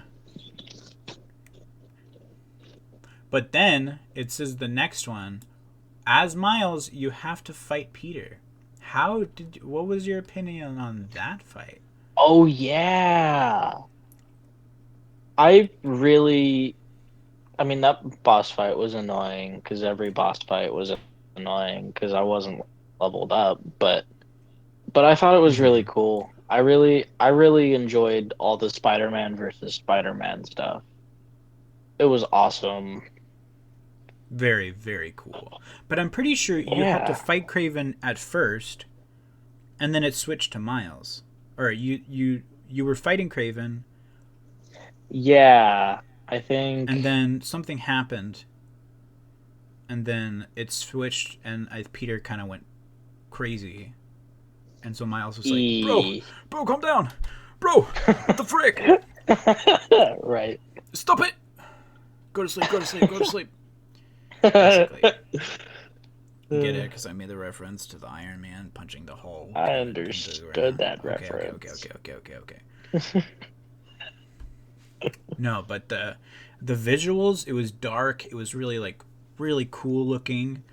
S1: but then it says the next one. As Miles, you have to fight Peter. What was your opinion on that fight?
S2: Oh yeah. I really I mean that boss fight was annoying because every boss fight was annoying because I wasn't leveled up, but But I thought it was really
S1: Hmm.
S2: cool. I really enjoyed all the Spider-Man versus Spider-Man stuff. It was awesome.
S1: Very, very cool. But I'm pretty sure you had to
S2: Yeah.
S1: fight Craven at first, and then it switched to Miles. Or you were fighting Craven,
S2: Yeah. I
S1: and
S2: think
S1: then something happened, and then it switched, and Peter kind of went crazy, and so Miles was like, "Bro,
S2: E
S1: bro, calm down, bro. What the frick?
S2: right.
S1: Stop it! Go to sleep. Go to sleep. Go to sleep." Basically, get it? Because I made the reference to the Iron Man punching the hole
S2: I
S1: into the
S2: understood
S1: ground.
S2: that
S1: Okay, okay, okay,
S2: reference.
S1: okay, okay, okay, okay. No, but the visuals, it was dark. It was really like really cool looking.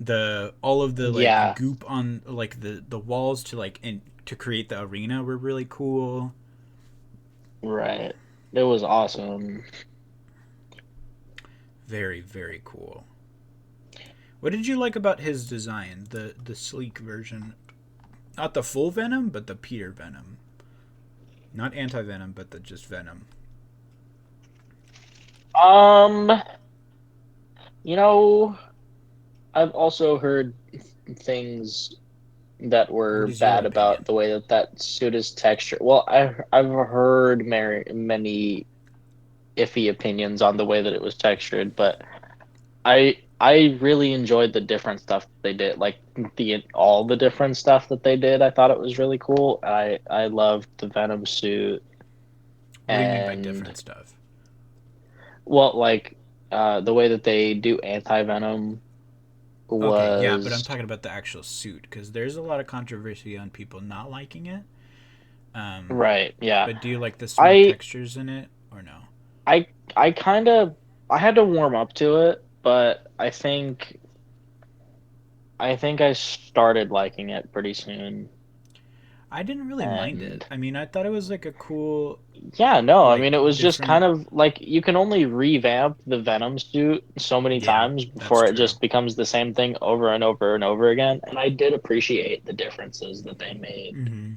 S1: The all of the like
S2: Yeah,
S1: goop on like the walls to to create the arena were really cool.
S2: right. It was awesome.
S1: Very, very cool. What did you like about his design? The sleek version, not the full Venom, but the Peter Venom, not anti Venom, but the just Venom.
S2: Um, you know, I've also heard things that
S1: What
S2: were
S1: is your
S2: bad about
S1: opinion?
S2: the way that that suit is textured. Well, I've heard many iffy opinions on the way that it was textured, but I really enjoyed the different stuff they did, like the all the different stuff that they did. I thought it was really cool. I loved the Venom suit
S1: What do you mean by
S2: and
S1: different stuff?
S2: well, like the way that they do anti-Venom
S1: Okay, yeah, but I'm
S2: was
S1: talking about the actual suit because there's a lot of controversy on people not liking it.
S2: right. Yeah.
S1: But do you like the smooth
S2: I
S1: textures in it or no?
S2: I I kind of I had to warm up to it, but I think I started liking it pretty soon.
S1: I didn't really mind it.
S2: And
S1: I mean, I thought it was like a cool,
S2: yeah, no, I mean it
S1: like
S2: was just
S1: different.
S2: kind of like you can only revamp the Venom suit so many
S1: Yeah,
S2: times
S1: that's
S2: before it
S1: true.
S2: just becomes the same thing over and over and over again. And I did appreciate the differences that they made
S1: Hmm.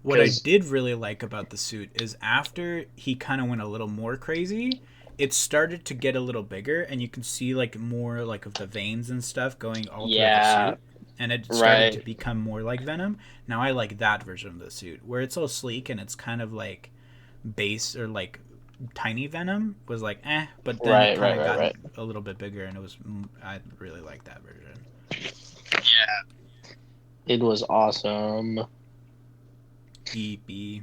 S1: What I
S2: because
S1: did really like about the suit is after he kind of went a little more crazy, it started to get a little bigger, and you can see like more like of the veins and stuff going all throughout the
S2: yeah,
S1: suit, and it started to
S2: right,
S1: become more like Venom. Now I like that version of the suit where it's all sleek and it's kind of like base or like tiny Venom was like but then it
S2: right,
S1: kind
S2: right,
S1: of
S2: right,
S1: got
S2: right.
S1: a little bit bigger, and it was I really like that version.
S2: It was awesome.
S1: EP,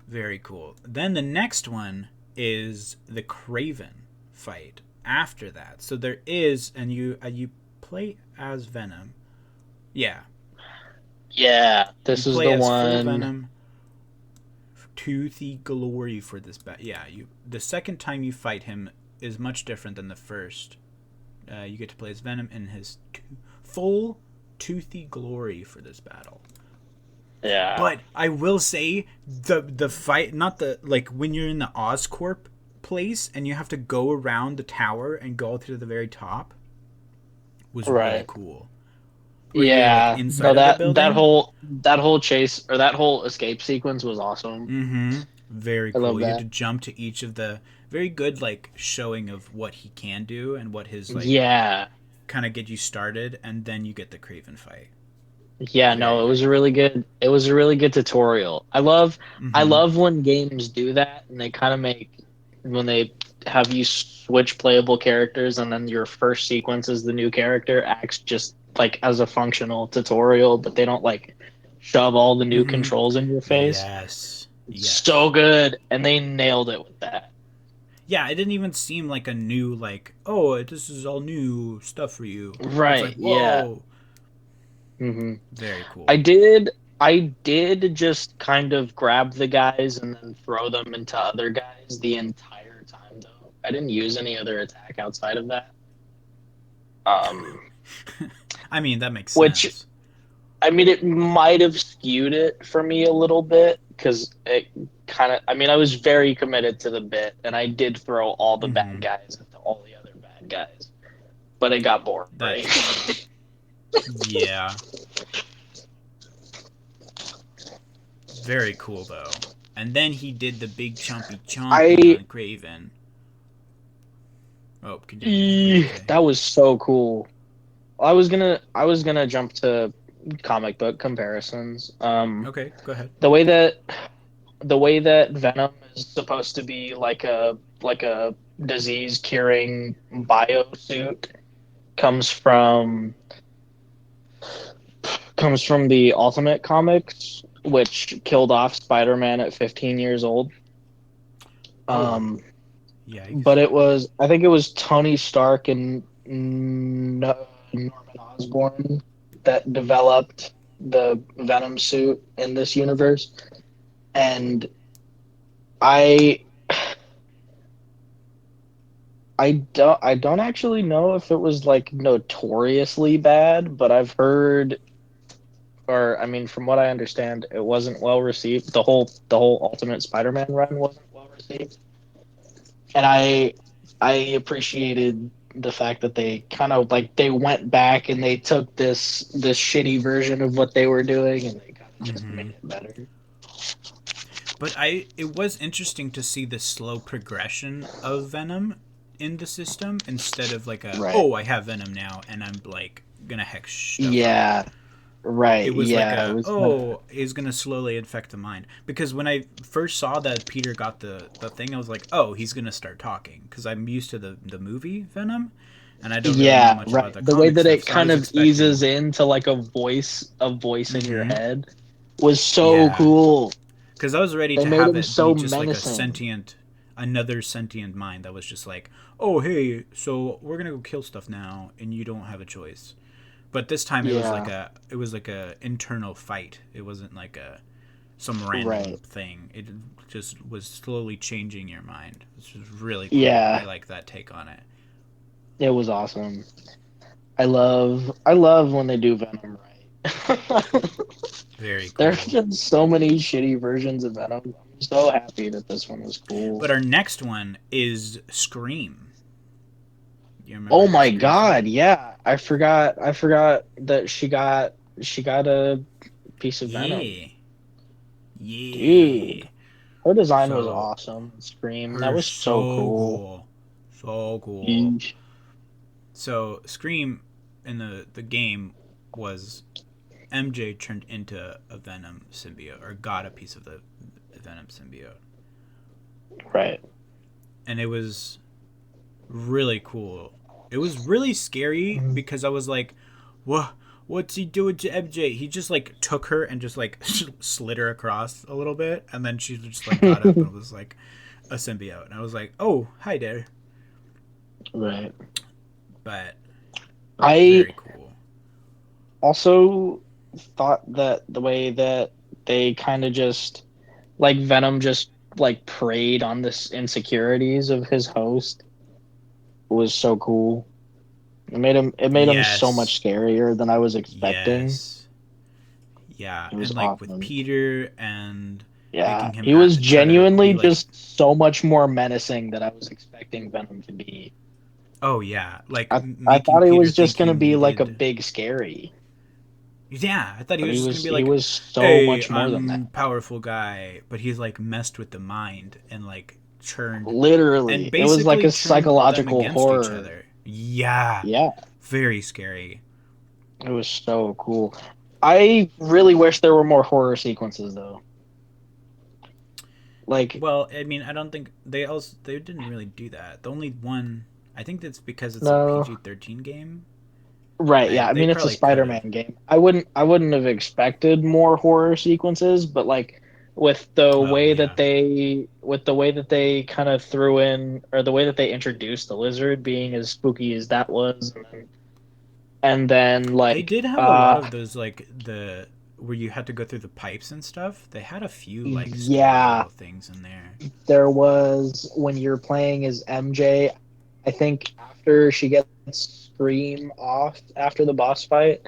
S1: very cool. Then the next one is the Craven fight after that. So there is, and you play as Venom. Yeah,
S2: Yeah,
S1: you
S2: this is
S1: play
S2: the
S1: as full
S2: one.
S1: Venom, toothy glory for this yeah, you the second time you fight him is much different than the first. You get to play as Venom in his full toothy glory for this battle.
S2: Yeah,
S1: But I will say the fight, not the like when you're in the Oscorp place and you have to go around the tower and go to the very top, was really
S2: right.
S1: cool. Where you're like
S2: Yeah, no,
S1: inside of the
S2: that
S1: building.
S2: whole chase or that whole escape sequence was awesome.
S1: Mm-hmm. Very
S2: I love
S1: cool. You had to
S2: that.
S1: jump to each of the very good like showing of what he can do and what his like
S2: Yeah,
S1: kind of get you started, and then you get the Craven fight.
S2: yeah,
S1: Very
S2: no, it was
S1: very
S2: a really
S1: cool.
S2: good. It was a really good tutorial. I
S1: Mm-hmm.
S2: love when games do that and they kind of make when they have you switch playable characters and then your first sequence as the new character acts just like as a functional tutorial, but they don't like shove all the new
S1: Mm-hmm.
S2: controls in your face.
S1: Yes.
S2: It's so
S1: Yes.
S2: good, and they nailed it with that.
S1: Yeah, it didn't even seem like a new like, oh, this is all new stuff for you. It's like,
S2: Right? Yeah.
S1: whoa,
S2: hmm
S1: very
S2: I
S1: cool.
S2: did. I did just kind of grab the guys and then throw them into other guys the entire time, though. I didn't use any other attack outside of that. Um,
S1: I mean, that makes
S2: which
S1: sense.
S2: I mean, it might have skewed it for me a little bit because it kind of. I mean, I was very committed to the bit, and I did throw all the bad
S1: Mm-hmm.
S2: guys into all the other bad guys, but it got boring.
S1: That's true. Yeah. Very cool though. And then he did the big chompy chompy
S2: I
S1: on Craven. Oh, continue. What were you gonna say?
S2: that was so cool. I was gonna jump to comic book comparisons.
S1: Okay, go ahead.
S2: The way that the way that Venom is supposed to be like a disease curing biosuit comes from comes from the Ultimate Comics, which killed off Spider-Man at 15 years old.
S1: Oh,
S2: Um,
S1: yikes.
S2: but I think it was Tony Stark and Norman Osborn that developed the Venom suit in this universe, and I I don't actually know if it was like notoriously bad, but I've heard, or I mean, from what I understand, it wasn't well received. The whole Ultimate Spider-Man run wasn't well received, and I appreciated the fact that they kind of like they went back and they took this shitty version of what they were doing and they kind of just
S1: Mm-hmm.
S2: made it better.
S1: But it was interesting to see the slow progression of Venom in the system instead of like a
S2: Right.
S1: oh I have Venom now and I'm like gonna hex stuff up.
S2: Yeah. Right.
S1: It was like
S2: Yeah. It
S1: a
S2: was kind of.
S1: oh is gonna slowly infect the mind because when I first saw that Peter got the thing I was like oh he's gonna start talking because I'm used to the movie Venom and I don't really know
S2: Yeah.
S1: much about
S2: Right.
S1: the
S2: The way
S1: comic
S2: that
S1: stuff
S2: it
S1: so I
S2: kind
S1: was
S2: of
S1: expecting
S2: eases into like a voice in your
S1: mm-hmm
S2: head was so
S1: yeah
S2: cool.
S1: because I was ready
S2: They
S1: to
S2: made
S1: have
S2: him
S1: it be
S2: so
S1: just like a
S2: menacing.
S1: sentient, another sentient mind that was just like, oh hey, so we're gonna go kill stuff now, and you don't have a choice. But this time
S2: Yeah.
S1: it was like a internal fight. It wasn't like a some
S2: Right.
S1: random thing. It just was slowly changing your mind, which was really cool. I
S2: Yeah.
S1: like that take on it.
S2: It was awesome. I love when they do Venom right.
S1: Very
S2: There have
S1: cool.
S2: been so many shitty versions of Venom. I'm so happy that this one was cool.
S1: But our next one is Scream. You
S2: Oh
S1: remember the
S2: my
S1: Scream film?
S2: god, yeah. I forgot that she got a piece of Venom.
S1: Yeah. Yeah.
S2: Dude, her design was
S1: So
S2: awesome. Scream. That
S1: her
S2: was so
S1: so
S2: cool.
S1: cool. So cool.
S2: Yeesh.
S1: So Scream in the game was MJ turned into a Venom symbiote or got a piece of the Venom symbiote.
S2: Right.
S1: And it was really cool. It was really scary because I was like, "What? What's he doing to MJ?" He just like took her and just like slid her across a little bit, and then she just like got up and was like a symbiote. And I was like, "Oh, hi there."
S2: Right.
S1: But
S2: I
S1: very cool.
S2: also thought that the way that they kind of just like Venom just like preyed on this insecurities of his host was so cool. It made him so much
S1: Yes.
S2: scarier than I was expecting.
S1: Yes. Yeah,
S2: It was
S1: and like with
S2: awesome.
S1: Peter and
S2: Yeah,
S1: making him
S2: he was
S1: try to be
S2: genuinely
S1: like,
S2: just so much more menacing than I was expecting Venom to be.
S1: oh yeah, like
S2: I
S1: making
S2: thought he
S1: Peter
S2: was
S1: think
S2: just
S1: he
S2: gonna be like a
S1: needed.
S2: big scary,
S1: Yeah, I thought he
S2: but
S1: was
S2: he
S1: just gonna
S2: was
S1: be
S2: he
S1: like,
S2: was so
S1: "Hey,
S2: much more than
S1: I'm
S2: that.
S1: powerful guy," but he's like messed with the mind and like turned and
S2: Literally, it was like
S1: basically
S2: a
S1: turned them
S2: psychological
S1: against each
S2: horror.
S1: other. Yeah,
S2: Yeah,
S1: very scary.
S2: it was so cool. I really wish there were more horror sequences though. Like,
S1: Well, I mean, I don't think they didn't really do that. The only one, I think that's because it's a
S2: no,
S1: PG-13 game.
S2: right? Yeah, I
S1: They
S2: mean it's a
S1: probably could have.
S2: Spider-Man game. I wouldn't have expected more horror sequences, but like
S1: Oh yeah,
S2: with the way that they kind of threw in, or the way that they introduced the lizard being as spooky as that was, and then
S1: they
S2: like
S1: did have a lot of those like the where you had to go through the pipes and stuff. They had a few like scary
S2: yeah,
S1: little things in there.
S2: there was when you're playing as MJ, I think after she gets Scream off after the boss fight,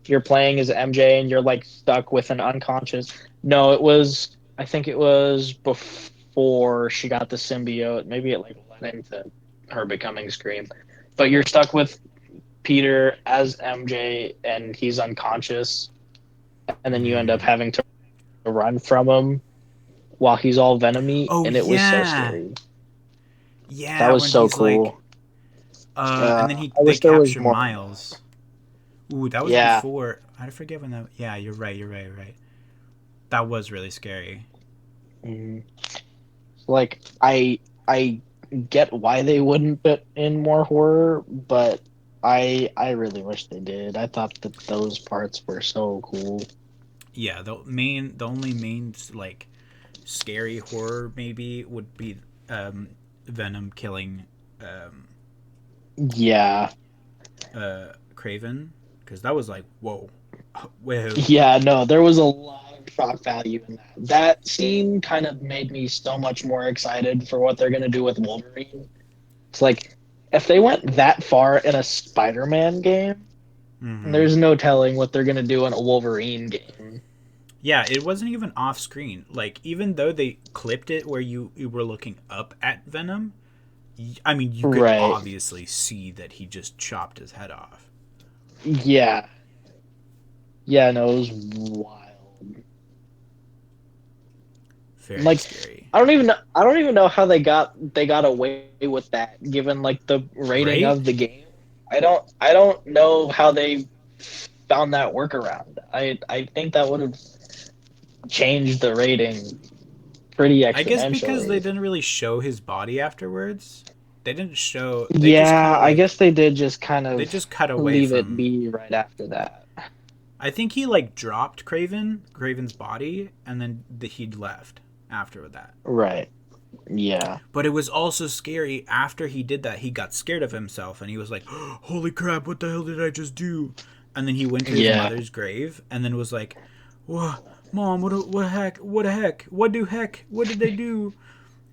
S2: you're playing as MJ and you're like stuck with an unconscious. No, I think it was before she got the symbiote. Maybe it like led into her becoming Scream. But you're stuck with Peter as MJ and he's unconscious, and then you end up having to run from him while he's all venomy,
S1: Oh
S2: and it was so
S1: yeah,
S2: scary. That
S1: yeah.
S2: was
S1: When
S2: so
S1: he's like,
S2: cool.
S1: and then
S2: I
S1: they
S2: wish there was
S1: capture
S2: more of that.
S1: Miles. Ooh, that was
S2: Yeah.
S1: before. I forget when that. Yeah, you're right. You're right. You're right. That was really scary.
S2: Mhm. Like I get why they wouldn't put in more horror, but I really wish they did. I thought that those parts were so cool.
S1: Yeah, the only main like scary horror maybe would be um, Venom killing um,
S2: Yeah.
S1: Craven, because that was like whoa, whoa.
S2: Yeah, no, there was a lot of shock value in that. That scene kind of made me so much more excited for what they're gonna do with Wolverine. It's like if they went that far in a Spider-Man game,
S1: Mm-hmm.
S2: there's no telling what they're gonna do in a Wolverine game.
S1: Yeah, it wasn't even off screen. Like even though they clipped it where you were looking up at Venom, I mean you could
S2: Right.
S1: obviously see that he just chopped his head off.
S2: Yeah. Yeah, no, it was wild.
S1: Very
S2: Like
S1: scary,
S2: I don't even know how they got away with that given like the rating
S1: right?
S2: of the game. I don't know how they found that workaround. I think that would have changed the rating pretty
S1: I guess because they
S2: exponentially.
S1: didn't really show his body afterwards. They didn't show. They just kind
S2: Yeah,
S1: of
S2: I
S1: like
S2: guess they did just kind
S1: they
S2: of
S1: just cut away
S2: leave it
S1: from.
S2: be right after that.
S1: I think he like dropped Craven's body, and then he'd left after that.
S2: Right. Yeah.
S1: But it was also scary after he did that. He got scared of himself, and he was like, "Holy crap! What the hell did I just do?" And then he went to his
S2: Yeah.
S1: mother's grave, and then was like, "What, Mom? What heck? What the heck? What do heck? What did they do?"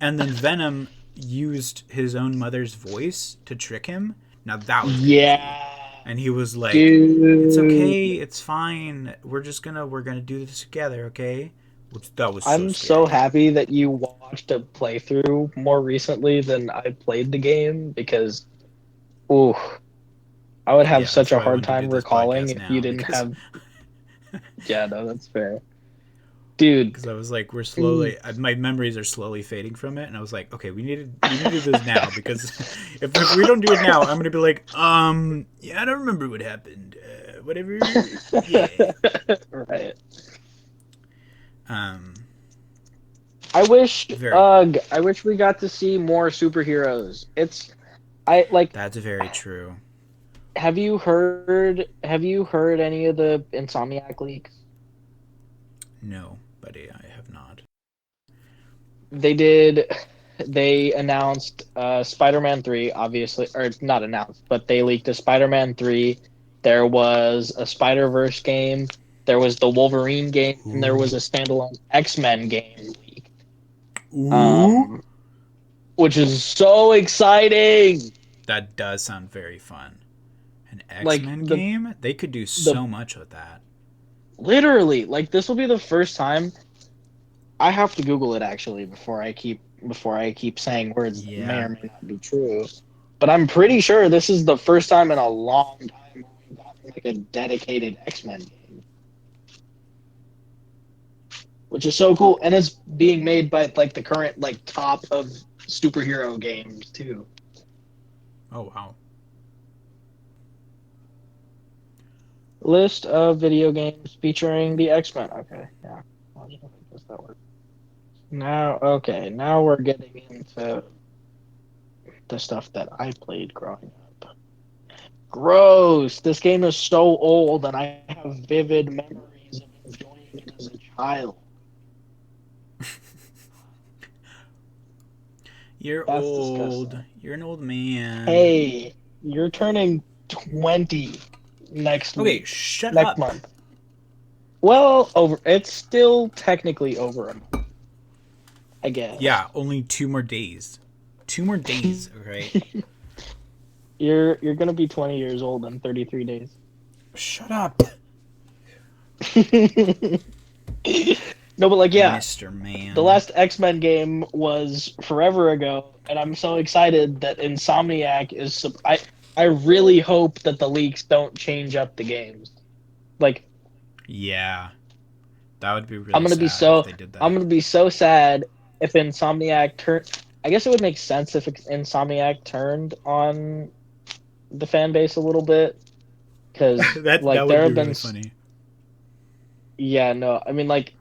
S1: And then Venom used his own mother's voice to trick him. Now that was crazy.
S2: Yeah.
S1: And he was like, "It's okay.
S2: Dude.
S1: It's fine. We're gonna do this together, okay?" Which that was so
S2: I'm so
S1: scary.
S2: happy that you watched a playthrough more recently than I played the game because, ooh, I would have
S1: Yeah,
S2: such
S1: that's
S2: a
S1: why I
S2: hard
S1: wanted to
S2: time
S1: do this
S2: recalling
S1: podcast
S2: if you
S1: now
S2: didn't
S1: because
S2: have. Yeah, no, that's fair, dude.
S1: I was like, we're
S2: mm,
S1: slowly. My memories are slowly fading from it, and I was like, okay, we need to do this now because if we don't do it now, I'm gonna be like, yeah, I don't remember what happened. Whatever. Yeah.
S2: right.
S1: Um, very cool.
S2: I wish we got to see more superheroes. It's I like.
S1: That's very true.
S2: Have you heard any of the Insomniac leaks?
S1: No, buddy, I have not.
S2: They did. They announced Spider-Man 3, obviously, or not announced, but they leaked a Spider-Man 3. There was a Spider-Verse game. There was the Wolverine game, and there was
S1: Ooh.
S2: a standalone X-Men game leaked.
S1: Ooh.
S2: Um, which is so exciting.
S1: That does sound very fun. An X
S2: Like
S1: Men game? They could do
S2: the
S1: so much with that.
S2: literally like this will be the first time I have to Google it actually before I keep saying words that may
S1: Yeah.
S2: or may not be true. But I'm pretty sure this is the first time in a long time where we've gotten like a dedicated X-Men game, which is so cool, and it's being made by like the current like top of superhero games too.
S1: Oh wow.
S2: List of video games featuring the X-Men. Okay, yeah. I'll just make this that work. Now, okay, now we're getting into the stuff that I played growing up. Gross. This game is so old, and I have vivid memories of enjoying it as a child.
S1: You're
S2: That's
S1: old.
S2: disgusting.
S1: You're an old man.
S2: Hey, you're turning 20 next
S1: Okay,
S2: week,
S1: shut
S2: next
S1: up.
S2: month. Well, over. It's still technically over a month, I guess.
S1: Yeah, only 2 more days. 2 more days, okay?
S2: You're gonna be 20 years old in 33 days.
S1: Shut up,
S2: No, but like, yeah,
S1: Mr.
S2: the
S1: Man.
S2: last X-Men game was forever ago, and I'm so excited that Insomniac is. I really hope that the leaks don't change up the games. Like
S1: Yeah, that would be
S2: I'm
S1: really
S2: gonna be
S1: sad if
S2: so
S1: they did
S2: I'm
S1: that.
S2: gonna be so sad if Insomniac turned. I guess it would make sense if Insomniac turned on the fan base a little bit because
S1: That
S2: like
S1: would
S2: there
S1: be
S2: have been
S1: really funny.
S2: yeah, no, I mean like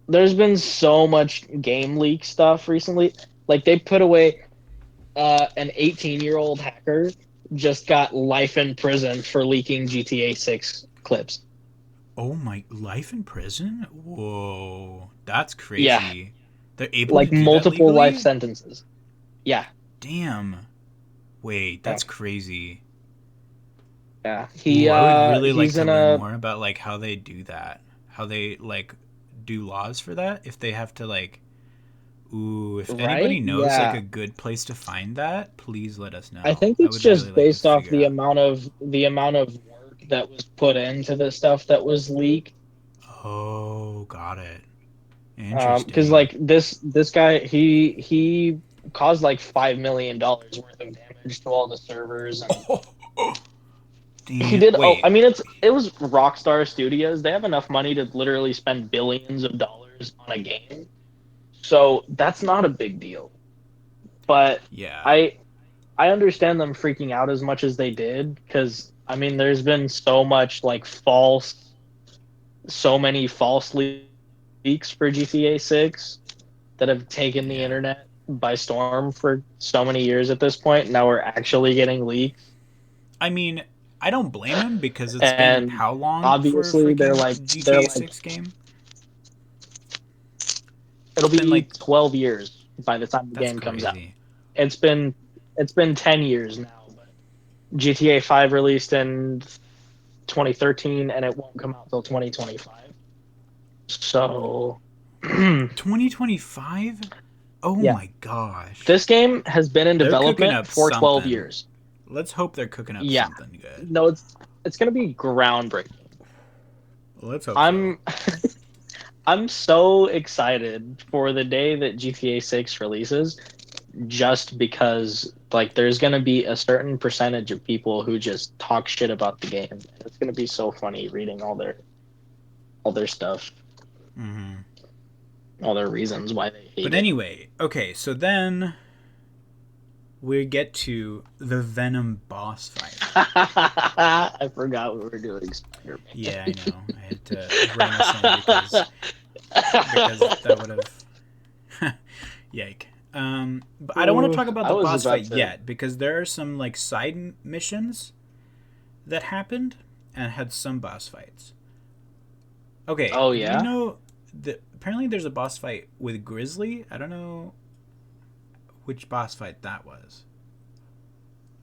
S2: there's been so much game leak stuff recently. Like they put away an 18-year-old hacker just got life in prison for leaking GTA 6 clips.
S1: Oh my, life in prison? Whoa, that's
S2: Yeah,
S1: crazy. They're able to
S2: like
S1: do that
S2: multiple life
S1: legally?
S2: sentences. Yeah,
S1: Damn. Wait,
S2: yeah,
S1: that's crazy.
S2: yeah.
S1: Ooh, I would really like
S2: He's
S1: to
S2: in
S1: learn
S2: a
S1: more about like how they do that. How they like do laws for that. If they have to like ooh, if anybody
S2: right.
S1: knows like
S2: Yeah,
S1: a good place to find that, please let us
S2: I
S1: know.
S2: think
S1: I
S2: it's
S1: would really
S2: just
S1: like to
S2: based off
S1: figure out.
S2: the amount of work that was put into the stuff that was leaked.
S1: Oh, got it.
S2: Because
S1: Interesting.
S2: like this guy he caused like $5 million worth of damage to all the servers and he
S1: Damn.
S2: did. Oh, I
S1: Wait.
S2: mean it was Rockstar Studios. They have enough money to literally spend billions of dollars on a game, so that's not a big deal. But
S1: Yeah.
S2: I I understand them freaking out as much as they did because I mean there's been so much like so many false leaks for GTA 6 that have taken the
S1: Yeah.
S2: internet by storm for so many years at this point. Now we're actually getting leaks.
S1: I mean, I don't blame him because it's been
S2: And
S1: how long for a
S2: obviously
S1: freaking
S2: they're
S1: GTA
S2: like
S1: 6 game?
S2: it'll
S1: It's been
S2: be
S1: like
S2: 12 years by the time the
S1: that's
S2: game comes out.
S1: crazy.
S2: It's been it's been 10 years now, but GTA 5 released in 2013 and it won't come out till 2025. So
S1: 2025? Oh
S2: yeah,
S1: my gosh.
S2: this game has been in
S1: They're cooking
S2: development
S1: up
S2: for 12
S1: something.
S2: years.
S1: Let's hope they're cooking up
S2: Yeah.
S1: something good.
S2: No, it's going to be groundbreaking.
S1: Let's hope so.
S2: I'm I'm so excited for the day that GTA 6 releases just because like there's going to be a certain percentage of people who just talk shit about the game. And it's going to be so funny reading all their stuff,
S1: Hmm.
S2: all their reasons why they
S1: But
S2: hate it.
S1: anyway, okay, so then we get to the Venom boss fight.
S2: I forgot we were doing Spider-Man.
S1: Yeah, I know. I had to rein us in because that would have yike. But I don't want to talk about
S2: I
S1: the
S2: was
S1: boss
S2: about
S1: fight
S2: to.
S1: yet because there are some like side missions that happened and had some boss fights. Okay,
S2: Oh
S1: do you
S2: yeah,
S1: know that apparently there's a boss fight with Grizzly? I don't know which boss fight that was.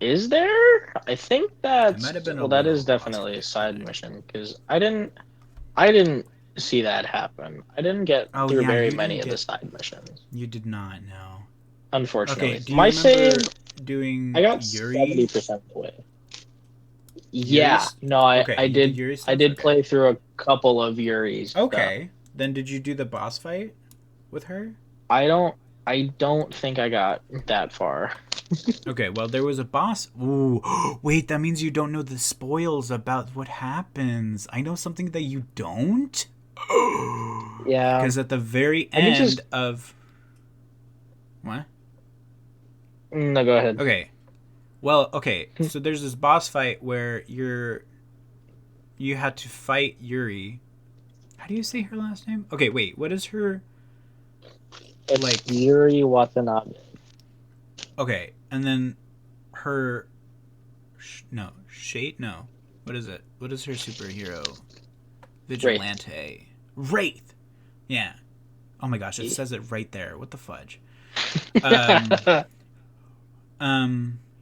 S2: is there? I think
S1: It might have
S2: that's
S1: been a
S2: that
S1: little
S2: is
S1: boss
S2: definitely a
S1: fight,
S2: side
S1: but
S2: mission because I didn't see that happen. I didn't get
S1: oh
S2: through
S1: yeah,
S2: very
S1: you didn't
S2: many of the
S1: get
S2: side missions,
S1: you did not know. Okay,
S2: unfortunately.
S1: do you
S2: My save,
S1: remember
S2: I
S1: doing
S2: got
S1: Yuri
S2: 70% of the way. Yeah,
S1: Yuri's?
S2: no,
S1: Okay, you did Yuri
S2: I
S1: stuff.
S2: did
S1: Okay,
S2: play through a couple of Yuri's stuff.
S1: okay. Then did you do the boss fight with her?
S2: I don't I don't think I got that far.
S1: Okay, well there was a boss. Ooh, wait, that means you don't know the spoils about what happens. I know something that you don't.
S2: Yeah,
S1: Because at the very
S2: I can
S1: end
S2: just
S1: of what?
S2: no, go ahead.
S1: Okay, well, okay. So there's this boss fight where you had to fight Yuri. How do you say her last name? Okay, wait. What is her
S2: It's
S1: like?
S2: Yuri Watanabe.
S1: Okay, and then her no Shade no. What is it? What is her superhero?
S2: Wraith.
S1: Vigilante. Wraith. Yeah. Oh my gosh, it says it right there. What the fudge? Um.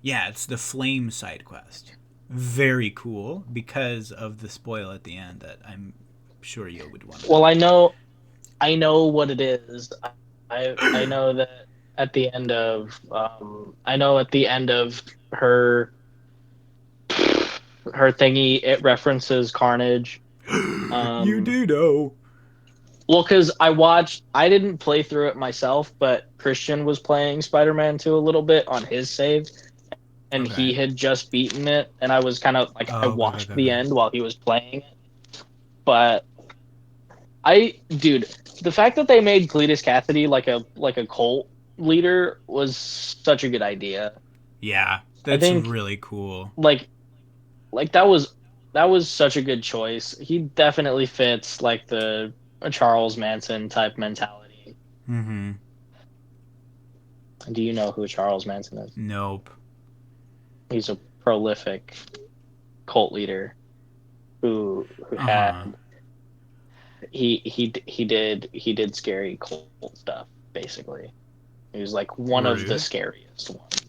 S1: Yeah, it's the Flame side quest. Very cool because of the spoil at the end that I'm sure you would want to
S2: Well,
S1: know.
S2: I know what it is. I know that at the end of I know at the end of her thingy it references Carnage.
S1: You
S2: Um
S1: do know.
S2: well cuz I didn't play through it myself, but Christian was playing Spider-Man 2 a little bit on his save and
S1: Okay.
S2: he had just beaten it, and I was kind of like I
S1: Oh, okay, okay,
S2: watched
S1: okay,
S2: the
S1: okay.
S2: end while he was playing it. But dude, the fact that they made Cletus Cassidy like a cult leader was such a good idea.
S1: Yeah,
S2: I
S1: that's
S2: think
S1: really cool.
S2: like like that was such a good choice. He definitely fits like the a Charles Manson type mentality.
S1: Mm-hmm.
S2: Do you know who Charles Manson is?
S1: Nope.
S2: He's a prolific cult leader who
S1: Uh-huh.
S2: had he did scary cult stuff basically. He was like one of the
S1: Rude.
S2: scariest ones.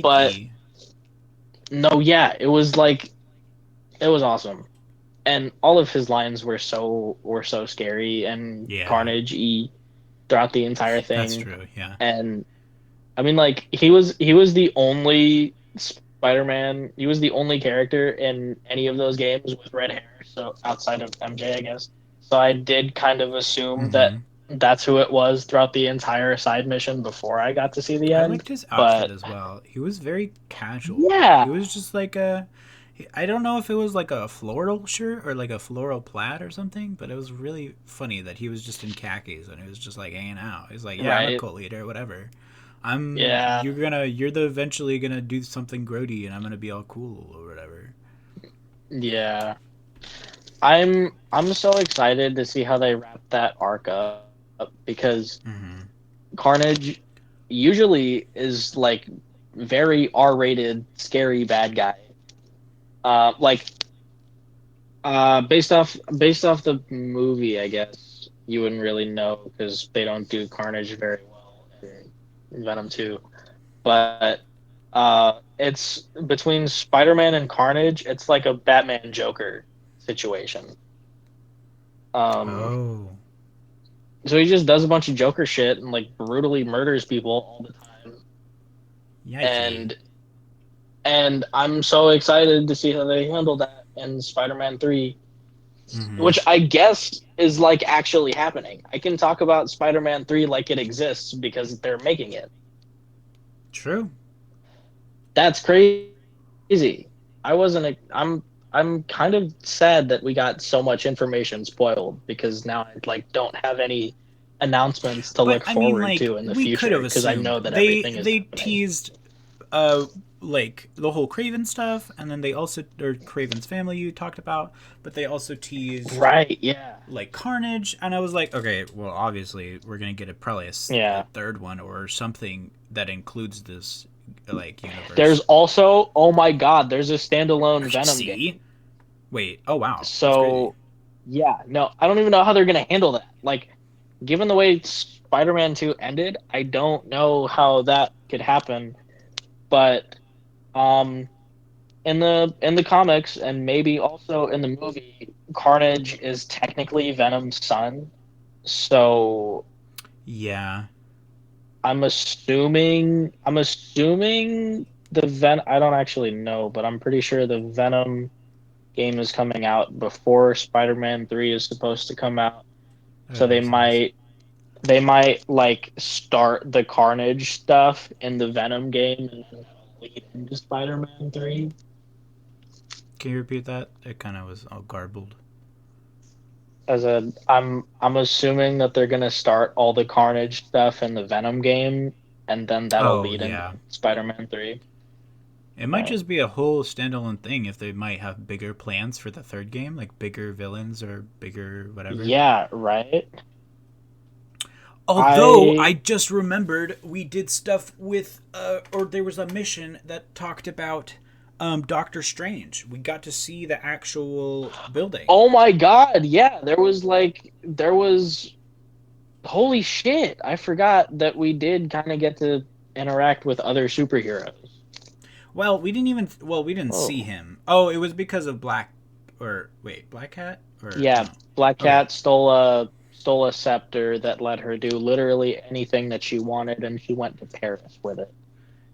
S2: But
S1: Yikey.
S2: no, yeah, it was like it was awesome. And all of his lines were so scary and
S1: Yeah,
S2: carnage throughout the entire
S1: that's
S2: thing.
S1: true. Yeah.
S2: And I mean like he was the only Spider-Man, he was the only character in any of those games with red hair, so outside of MJ, I guess. So I did kind of assume that
S1: Mm-hmm.
S2: that's who it was throughout the entire side mission before I got to see the
S1: I
S2: end.
S1: liked his outfit
S2: But
S1: as well. He was very casual.
S2: yeah,
S1: He was just like a. I don't know if it was like a floral shirt or like a floral plaid or something, but it was really funny that he was just in khakis and he was just like hanging out. He's like, "Yeah, I'm a
S2: right.
S1: cult leader, whatever. I'm
S2: Yeah.
S1: you're the eventually gonna do something grody and I'm gonna be all cool or whatever."
S2: Yeah. I'm so excited to see how they wrap that arc up because
S1: Mm-hmm.
S2: Carnage usually is like very R-rated, scary bad guy. Like based off the movie, I guess you wouldn't really know because they don't do Carnage very well in Venom 2. But it's between Spider-Man and Carnage, it's like a Batman Joker situation. Um,
S1: Oh,
S2: so he just does a bunch of Joker shit and like brutally murders people all the time.
S1: yikey.
S2: And I'm so excited to see how they handle that in Spider-Man 3,
S1: Mm-hmm.
S2: which I guess is like actually happening. I can talk about Spider-Man 3 like it exists because they're making it.
S1: True.
S2: That's crazy. I wasn't I'm kind of sad that we got so much information spoiled because now I like don't have any announcements to
S1: But
S2: look
S1: I mean,
S2: forward
S1: like
S2: to in the
S1: we could
S2: future
S1: have
S2: because I
S1: assumed
S2: know that everything is
S1: they
S2: happening.
S1: teased like the whole Craven stuff, and then they also or Craven's family you talked about, but they also teased
S2: Right, yeah.
S1: like Carnage, and I was like, okay, well, obviously we're gonna get probably a
S2: Yeah.
S1: third one or something that includes this like
S2: There's
S1: universe.
S2: also, oh my god, there's a standalone Venom
S1: See,
S2: game.
S1: wait, oh wow, that's crazy.
S2: So, yeah, no, I don't even know how they're going to handle that. Like, given the way Spider-Man 2 ended, I don't know how that could happen, but um in the comics and maybe also in the movie, Carnage is technically Venom's son. So,
S1: Yeah.
S2: I'm assuming the I don't actually know, but I'm pretty sure the Venom game is coming out before Spider-Man 3 is supposed to come out. So
S1: That makes sense.
S2: they might like start the Carnage stuff in the Venom game and then lead into Spider-Man 3
S1: Can you repeat that? It kind of was all garbled.
S2: as a I'm assuming that they're going to start all the Carnage stuff in the Venom game and then that'll
S1: Oh
S2: lead into
S1: yeah.
S2: Spider-Man 3.
S1: It might
S2: Right.
S1: just be a whole standalone thing if they might have bigger plans for the third game, like bigger villains or bigger whatever.
S2: Yeah, right.
S1: Although
S2: I
S1: I just remembered we did stuff with, or there was a mission that talked about Doctor Strange. We got to see the actual building.
S2: Oh my god, yeah, there was holy shit. I forgot that we did kind of get to interact with other superheroes.
S1: Well, we didn't even. Well, we didn't see
S2: Oh.
S1: him. Oh, it was because of Black, or wait, Black Cat, or
S2: Yeah,
S1: no?
S2: Black
S1: Okay,
S2: Cat stole a scepter that let her do literally anything that she wanted, and she went to Paris with it.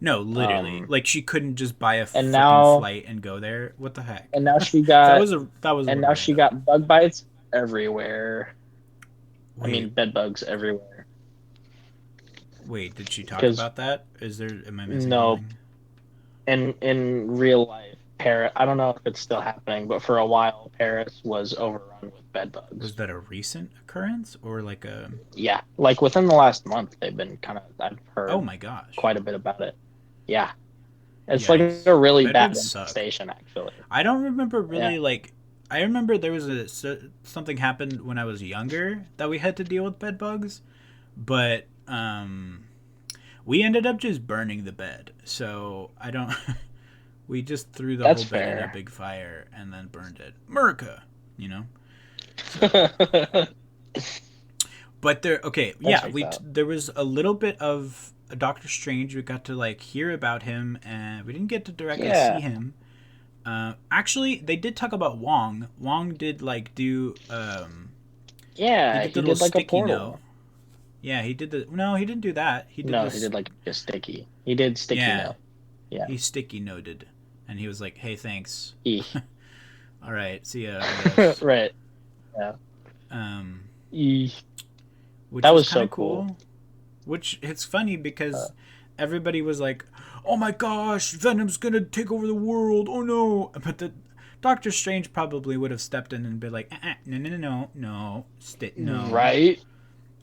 S1: no, literally,
S2: Um,
S1: like she couldn't just buy a
S2: and
S1: freaking
S2: now
S1: flight and go there. What the heck?
S2: and now she
S1: that
S2: got
S1: was that was a
S2: and
S1: little
S2: now she
S1: random.
S2: got bug bites everywhere. I mean,
S1: Wait,
S2: bed bugs everywhere.
S1: wait, did she talk
S2: Because
S1: about that? Is there? Am I missing
S2: no,
S1: something?
S2: in real life, Paris. I don't know if it's still happening, but for a while, Paris was overrun with bed bugs.
S1: Was that a recent occurrence or like a?
S2: Yeah, like within the last month, they've been kind of. I've
S1: Oh
S2: heard
S1: my gosh.
S2: quite a bit about it. Yeah, it's like a
S1: Yikes.
S2: really bad
S1: Bedbugs suck.
S2: infestation, actually.
S1: I don't remember
S2: Yeah,
S1: really like. I remember there was something happened when I was younger that we had to deal with bed bugs, but we ended up just burning the bed. So I don't. We just threw the
S2: that's
S1: whole bed in a
S2: fair.
S1: big fire and then burned it. America, you know. So,
S2: That
S1: but there. Okay, yeah.
S2: checks out.
S1: There was a little bit of Doctor Strange. We got to like hear about him, and we didn't get to directly see
S2: Yeah,
S1: him. Actually, they did talk about Wong. Wong did like do he
S2: yeah,
S1: did the
S2: he
S1: little
S2: did like a
S1: sticky note.
S2: portal.
S1: Yeah, he did the no, he didn't do that. He did
S2: No, he
S1: this.
S2: did like a sticky. He did sticky
S1: Yeah,
S2: note. Yeah.
S1: he sticky noted, and he was like, "Hey, thanks.
S2: Eesh.
S1: All right, see ya, I guess."
S2: Right. Yeah.
S1: Um,
S2: Eesh.
S1: which
S2: That
S1: was
S2: was
S1: kind
S2: so
S1: of
S2: cool.
S1: cool. Which it's funny
S2: Uh,
S1: because everybody was like, "Oh my gosh, Venom's gonna take over the world! Oh no!" But the Doctor Strange probably would have stepped in and been like, "No, no, no, no, no, no."
S2: right.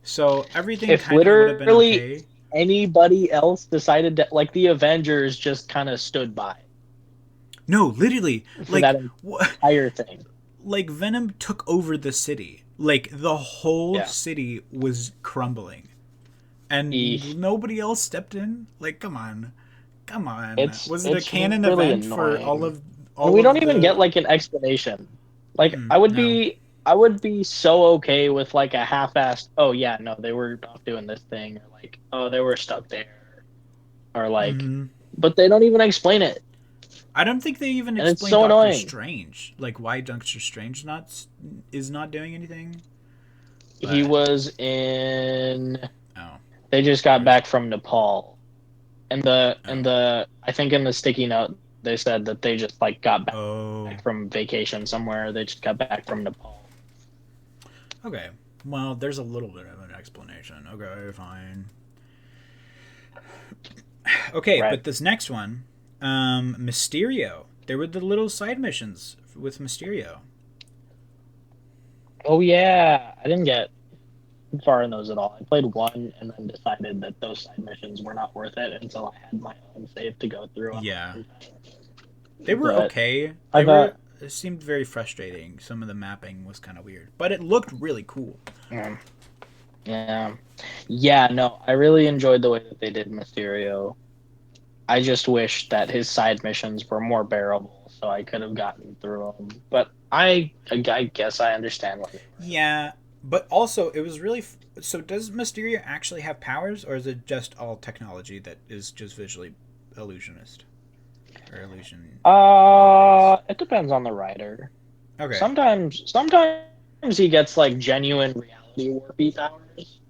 S1: So everything
S2: If
S1: kind of would have been
S2: literally
S1: okay.
S2: anybody else decided that, like the Avengers, just kind of stood by
S1: No, literally,
S2: for that entire thing.
S1: like Venom took over the city. Like the whole
S2: Yeah.
S1: city was crumbling, and
S2: Eesh.
S1: nobody else stepped in. Like, come on. Was it a
S2: It's
S1: canon
S2: really
S1: event for
S2: annoying. And
S1: all
S2: we don't
S1: of
S2: even get
S1: the?
S2: like an explanation. Like
S1: No.
S2: I would be so okay with like a half-assed, oh yeah, no, they were off doing this thing, or like, oh, they were stuck there, or like,
S1: Hmm.
S2: but they don't even explain it,
S1: I don't think they even
S2: and it's
S1: explained
S2: so
S1: Doctor
S2: annoying.
S1: Strange. Like why Doctor Strange is not doing anything.
S2: He
S1: But
S2: was in.
S1: oh,
S2: They just
S1: where
S2: got
S1: is
S2: back
S1: he?
S2: from Nepal, and
S1: Oh.
S2: I think in the sticky note they said that they just like got back
S1: Oh.
S2: from vacation somewhere. They just got back from Nepal.
S1: Okay. Well, there's a little bit of an explanation. Okay, fine. Okay,
S2: Right.
S1: but this next one, Mysterio. There were the little side missions with Mysterio.
S2: Oh yeah, I didn't get far in those at all. I played one and then decided that those side missions were not worth it until I had my own save to go through on
S1: Yeah,
S2: my own
S1: they
S2: time.
S1: were
S2: But
S1: okay.
S2: I
S1: They were.
S2: thought,
S1: It seemed very frustrating. Some of the mapping was kind of weird, but it looked really cool.
S2: mm, yeah, yeah, no, I really enjoyed the way that they did Mysterio. I just wish that his side missions were more bearable, so I could have gotten through them. But I guess I understand why they were.
S1: Yeah, but also it was really. So does Mysterio actually have powers, or is it just all technology that is just visually illusionist or illusion based?
S2: It depends on the writer.
S1: Okay.
S2: Sometimes he gets like genuine reality warpy powers,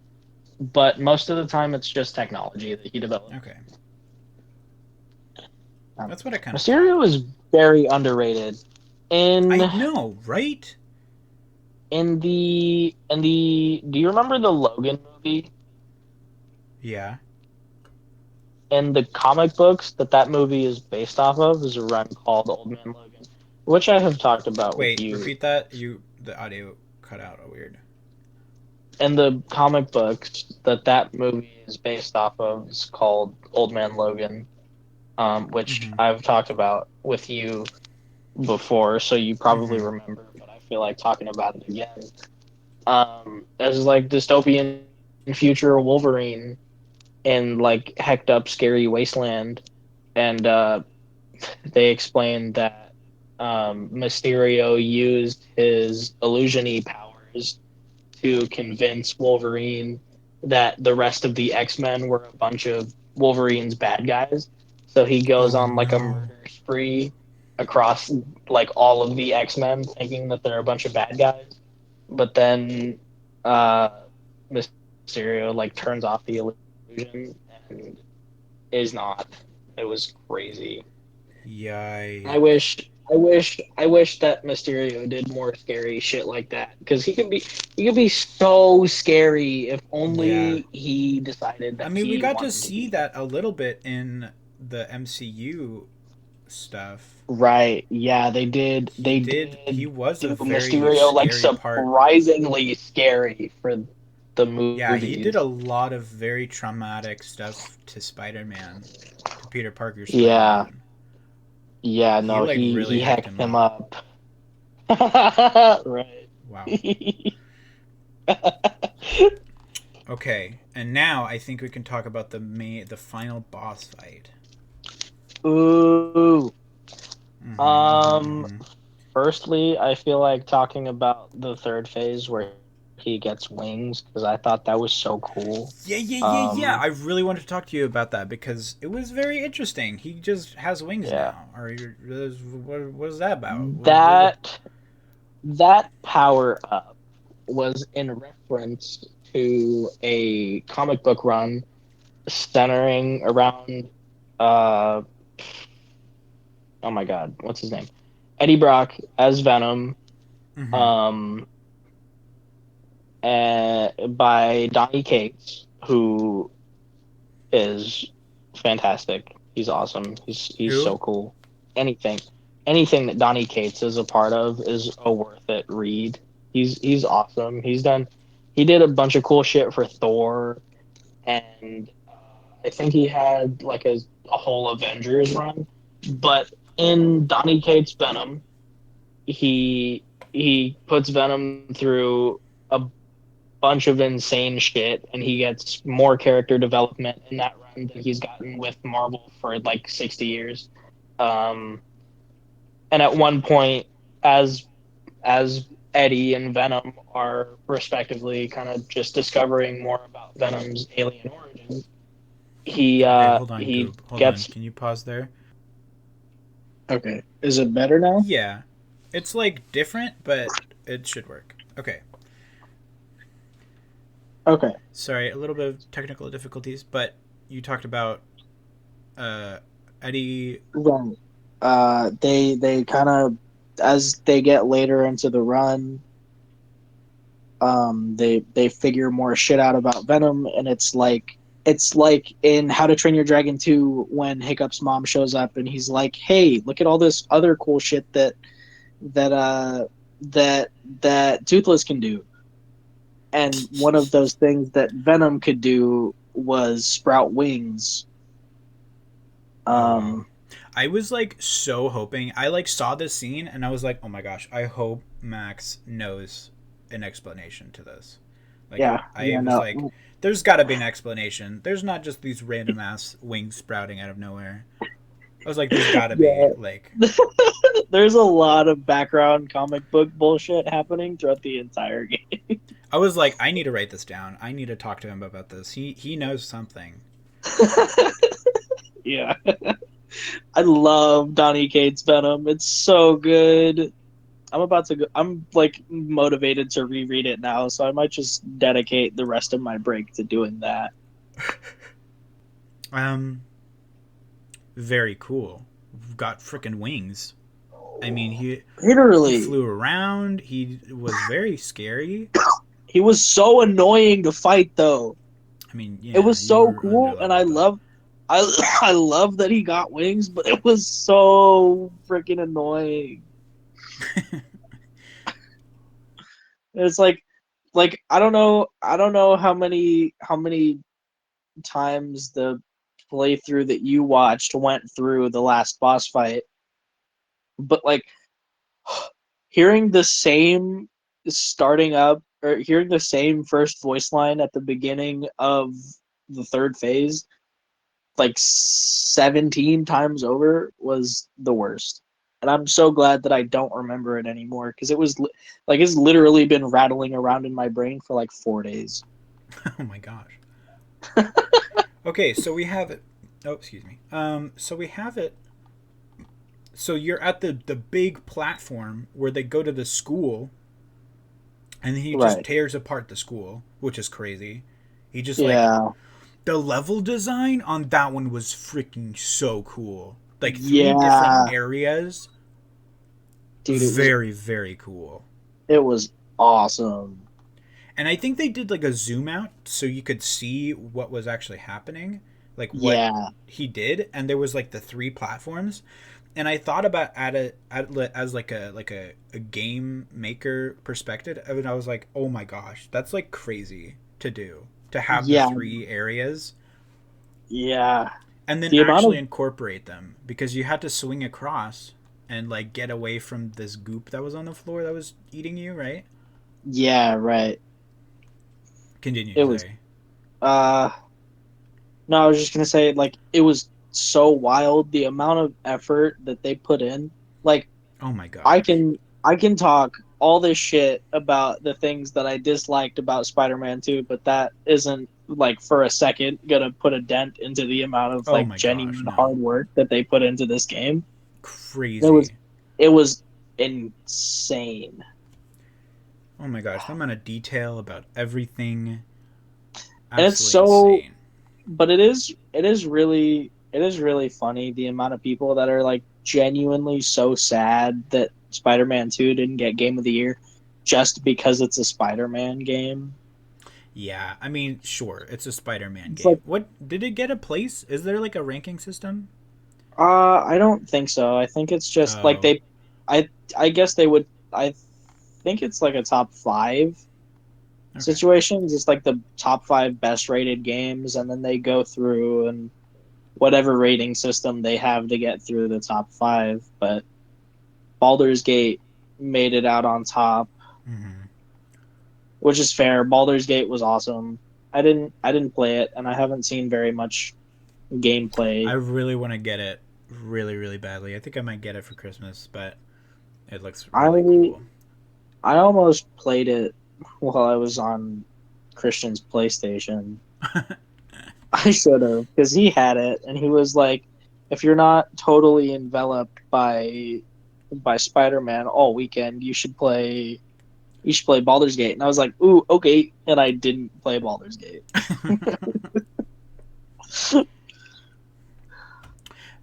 S2: but most of the time it's just technology that he developed.
S1: Okay.
S2: Um,
S1: That's what I kind of thought.
S2: Mysterio is very underrated in
S1: I know, right?
S2: in the. Do you remember the Logan movie?
S1: Yeah.
S2: In the comic books that movie is based off of is a run called Old Man Logan, which I have talked about with
S1: Wait,
S2: you.
S1: repeat that. The audio cut out. Oh, weird.
S2: In the comic books that movie is based off of is called Old Man Logan, which
S1: Mm-hmm.
S2: I've talked about with you before, so you probably
S1: Mm-hmm.
S2: remember, but I feel like talking about it again. As like dystopian future Wolverine in like hecked up scary wasteland, and they explained that Mysterio used his illusiony powers to convince Wolverine that the rest of the X Men were a bunch of Wolverine's bad guys. So he goes
S1: Oh
S2: on like a
S1: no.
S2: murder spree across like all of the X Men, thinking that they're a bunch of bad guys. But then uh, Mysterio like turns off the illusion and is not. It was crazy. I
S1: Yikes.
S2: wish, I wish that Mysterio did more scary shit like that because he could be so scary if
S1: Yeah.
S2: only he decided
S1: I
S2: that
S1: mean, we
S2: he
S1: got to
S2: wanted to
S1: see
S2: be.
S1: that a little bit in the MCU. stuff.
S2: Right. Yeah, they did.
S1: He
S2: They
S1: did. He
S2: did
S1: was a
S2: do
S1: very
S2: Mysterio like
S1: scary part.
S2: surprisingly scary for the
S1: Yeah, he did a
S2: movies.
S1: lot of very traumatic stuff to Spider-Man, to Peter Parker's
S2: Yeah.
S1: Spider-Man.
S2: Yeah,
S1: He
S2: no,
S1: like
S2: he
S1: really hyped
S2: hecked
S1: him
S2: him
S1: up.
S2: up. Right.
S1: Wow. Okay, and now I think we can talk about the final boss fight.
S2: Ooh. Um,
S1: Mm-hmm.
S2: Firstly, I feel like talking about the third phase where he gets wings because I thought that was so cool.
S1: Yeah.
S2: Um,
S1: I really wanted to talk to you about that because it was very interesting. He just has wings
S2: yeah.
S1: now. What is that about?
S2: That that power up was in reference to a comic book run centering around uh oh my god, what's his name? Eddie Brock as Venom,
S1: Mm-hmm.
S2: um by Donny Cates, who is fantastic. He's awesome. He's
S1: Who?
S2: so cool. Anything anything that Donny Cates is a part of is a worth it read. He's awesome. He did a bunch of cool shit for Thor, and I think he had like a whole Avengers run. But in Donny Cates Venom, he puts Venom through a bunch of insane shit, and he gets more character development in that run than he's gotten with Marvel for like 60 years. Um, and at one point, as as Eddie and Venom are respectively kind of just discovering more about Venom's alien origin,
S1: Okay, hold on,
S2: he
S1: Goob. Hold on.
S2: gets
S1: Can you pause there?
S2: okay. Is it better now?
S1: Yeah. It's like different, but it should work. Okay.
S2: Okay.
S1: Sorry, a little bit of technical difficulties, but you talked about uh Eddie.
S2: Right. They kind of as they get later into the run, they figure more shit out about Venom, and it's like in How to Train Your Dragon 2 when Hiccup's mom shows up and he's like, "Hey, look at all this other cool shit that uh that that Toothless can do." And one of those things that Venom could do was sprout wings.
S1: Oh wow.
S2: Um,
S1: I was like so hoping. I like saw this scene and I was like, "Oh my gosh, I hope Max knows an explanation to this." Like
S2: yeah,
S1: I
S2: yeah,
S1: was like,
S2: no,
S1: there's got to be an explanation. There's not just these random ass wings sprouting out of nowhere. I was like, there's got to be
S2: yeah.
S1: like
S2: There's a lot of background comic book bullshit happening throughout the entire game.
S1: I was like, I need to write this down. I need to talk to him about this. He knows something.
S2: Yeah. I love Donny Cates Venom. It's so good. I'm about to go. I'm like motivated to reread it now, so I might just dedicate the rest of my break to doing that.
S1: Um, very cool. Got freaking wings. I mean, he
S2: Literally,
S1: flew around. He was very scary.
S2: he was so annoying to fight, though.
S1: I mean,
S2: It
S1: yeah,
S2: was
S1: you
S2: so
S1: were
S2: cool, and I
S1: underleveled though.
S2: love, I I love that he got wings, but it was so freaking annoying. It's like I don't know how many times the playthrough that you watched went through the last boss fight, but like hearing the same starting up or hearing the same first voice line at the beginning of the third phase like 17 times over was the worst. And I'm so glad that I don't remember it anymore because it was like it's literally been rattling around in my brain for like 4 days.
S1: Oh my gosh. Okay, so we have it. Oh, excuse me. So we have it. So you're at the big platform where they go to the school, and he just
S2: Right.
S1: tears apart the school, which is crazy. He just like
S2: Yeah.
S1: the level design on that one was freaking so cool. Like three different
S2: Yeah.
S1: areas,
S2: Dude,
S1: very cool.
S2: it was awesome.
S1: And I think they did like a zoom out so you could see what was actually happening, like what
S2: Yeah.
S1: he did. And there was like the three platforms, and I thought about as like a game maker perspective, and I was like, oh my gosh, that's like crazy to do, to have the
S2: Yeah,
S1: three areas
S2: yeah.
S1: and then
S2: The amount
S1: actually
S2: of
S1: incorporate them, because you had to swing across and like get away from this goop that was on the floor that was eating you, right?
S2: yeah, right.
S1: Continue,
S2: It was
S1: sorry.
S2: uh no, I was just gonna say like it was so wild the amount of effort that they put in. Like
S1: Oh my
S2: I
S1: gosh.
S2: can I can talk all this shit about the things that I disliked about Spider-Man 2, but that isn't like for a second gonna put a dent into the amount of
S1: Oh
S2: like
S1: my gosh,
S2: genuine
S1: no.
S2: hard work that they put into this game. It was
S1: Crazy.
S2: it was insane.
S1: Oh my gosh, the amount of detail about everything,
S2: And it's
S1: absolutely
S2: so
S1: insane.
S2: but it is really funny the amount of people that are like genuinely so sad that Spider-Man 2 didn't get Game of the Year just because it's a Spider-Man game.
S1: Yeah, I mean, sure, it's a Spider-Man
S2: It's
S1: game.
S2: like
S1: What did it get a place? Is there like a ranking system?
S2: I don't think so. I think it's just like
S1: Oh,
S2: I I guess they would I think it's like a top 5
S1: okay.
S2: situations. It's like the top 5 best rated games and then they go through and whatever rating system they have to get through the top 5, but Baldur's Gate made it out on top,
S1: Hmm.
S2: which is fair. Baldur's Gate was awesome. I didn't play it, and I haven't seen very much
S1: I
S2: gameplay.
S1: really want to get it really, really badly. I think I might get it for Christmas, but it looks really
S2: I
S1: cool.
S2: I almost played it while I was on Christian's PlayStation. I should have because he had it, and he was like, "If you're not totally enveloped by Spider-Man all weekend, you should play Baldur's Gate." And I was like, "Ooh, okay," and I didn't play Baldur's Gate.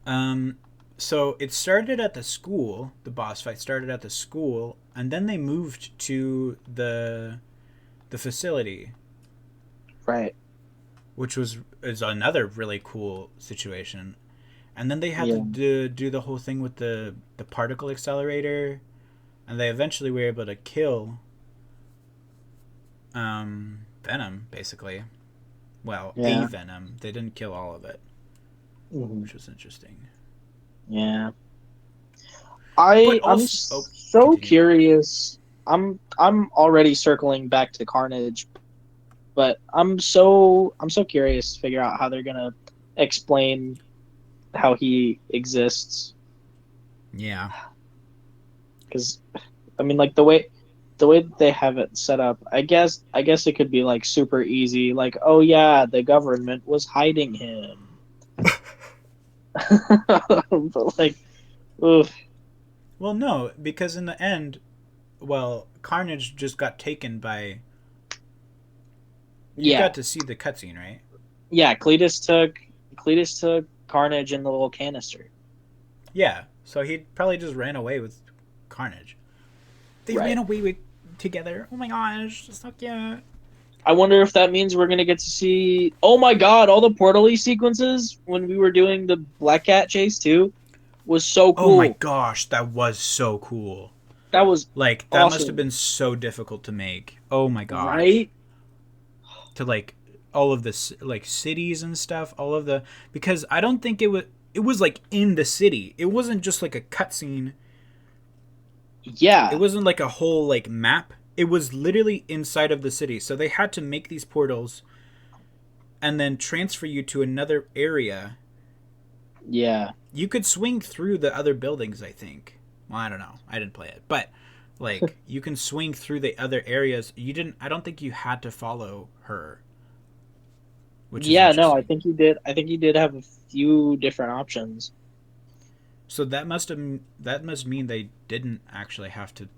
S1: um, so it started at the school. The boss fight started at the school, and then they moved to the facility,
S2: Right.
S1: which was is another really cool situation. And then they had to
S2: Yeah.
S1: do the whole thing with the particle accelerator, and they eventually were able to kill Venom, basically. Well, a
S2: Yeah.
S1: Venom. They didn't kill all of it,
S2: Mhm.
S1: which was interesting.
S2: Yeah.
S1: But
S2: I'm
S1: also, oh,
S2: so
S1: continue.
S2: curious. I'm already circling back to Carnage, but I'm so curious to figure out how they're gonna explain how he exists.
S1: Yeah.
S2: Because I mean, like the way that they have it set up, I guess it could be like super easy. Like, oh yeah, the government was hiding him, but like, ugh,
S1: Well, no, because in the end, well, Carnage just got taken by. You
S2: yeah,
S1: got to see the cutscene, right?
S2: yeah. Cletus took Carnage in the little canister.
S1: Yeah. So he probably just ran away with Carnage. They ran
S2: Right.
S1: away with together. Oh my gosh, so cute.
S2: I wonder if that means we're gonna get to see. Oh my god, all the portally sequences when we were doing the Black Cat chase too was so
S1: Oh my
S2: cool.
S1: gosh, that was so cool.
S2: That was
S1: Like that must have
S2: awesome,
S1: been so difficult to make. Oh my gosh.
S2: right?
S1: To like all of this like cities and stuff, all of the because I don't think it was like in the city. It wasn't just like a cutscene. It
S2: Yeah,
S1: wasn't like a whole like map. It was literally inside of the city. So they had to make these portals and then transfer you to another area.
S2: yeah,
S1: You could swing through the other buildings, I think. Well, I don't know. I didn't play it. But like you can swing through the other areas. You didn't I don't think you had to follow her, which is
S2: yeah. No, I
S1: interesting.
S2: think he did. I think he did have a few different options.
S1: So that must mean they didn't actually have to.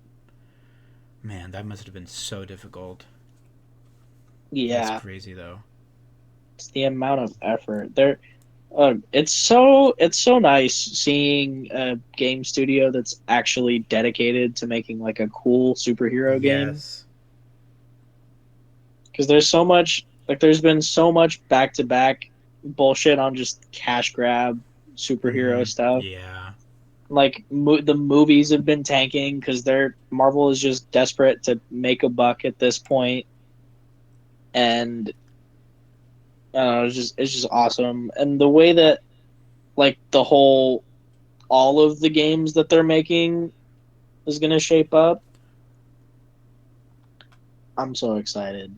S1: Man, that must have been so difficult. That's
S2: Yeah,
S1: crazy though.
S2: it's the amount of effort there. It's so nice seeing a game studio that's actually dedicated to making like a cool superhero game.
S1: Yes.
S2: Because there's been so much back to back bullshit on just cash grab superhero
S1: Mm-hmm.
S2: stuff.
S1: Yeah.
S2: Like the movies have been tanking because they're Marvel is just desperate to make a buck at this point, and it's just awesome. And the way that like the whole all of the games that they're making is gonna shape up, I'm so excited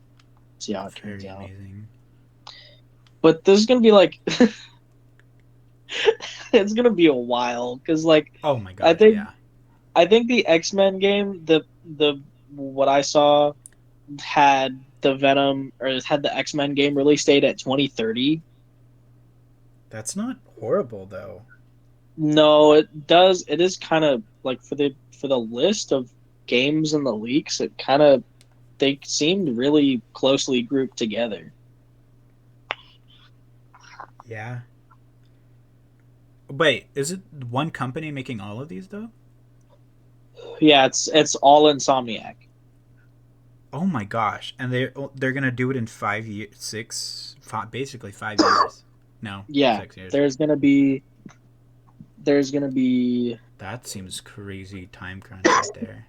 S2: to see how it turns
S1: Very
S2: out.
S1: amazing.
S2: But this is gonna be like it's gonna be a while because like
S1: Oh my
S2: I
S1: gosh,
S2: think
S1: yeah.
S2: I think the X-Men game, the what I saw had the Venom or had the X-Men game release date at 2030.
S1: That's not horrible though.
S2: No, it does. It is kind of like for the list of games in the leaks, it kind of they seemed really closely grouped together.
S1: Yeah. Wait, is it one company making all of these though?
S2: Yeah, it's all Insomniac.
S1: Oh my gosh! And they're gonna do it in 5 years, basically 5 years. No,
S2: Yeah,
S1: 6 years.
S2: there's gonna be
S1: That seems crazy time crunch right there.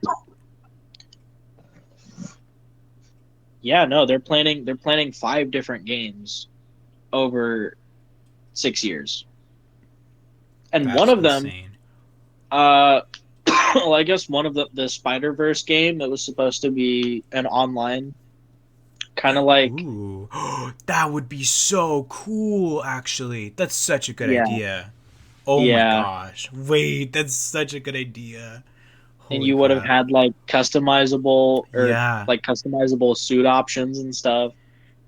S2: yeah, no, they're planning five different games over 6 years. And one
S1: That's
S2: of them,
S1: insane.
S2: uh well, I guess one of the Spider-Verse game that was supposed to be an online kind of like
S1: Ooh, that would be so cool. Actually, that's such a good
S2: yeah,
S1: idea. Oh my
S2: yeah,
S1: gosh! Wait, that's such a good idea.
S2: and
S1: Holy
S2: you would have
S1: crap!
S2: had like
S1: Yeah,
S2: customizable suit options and stuff.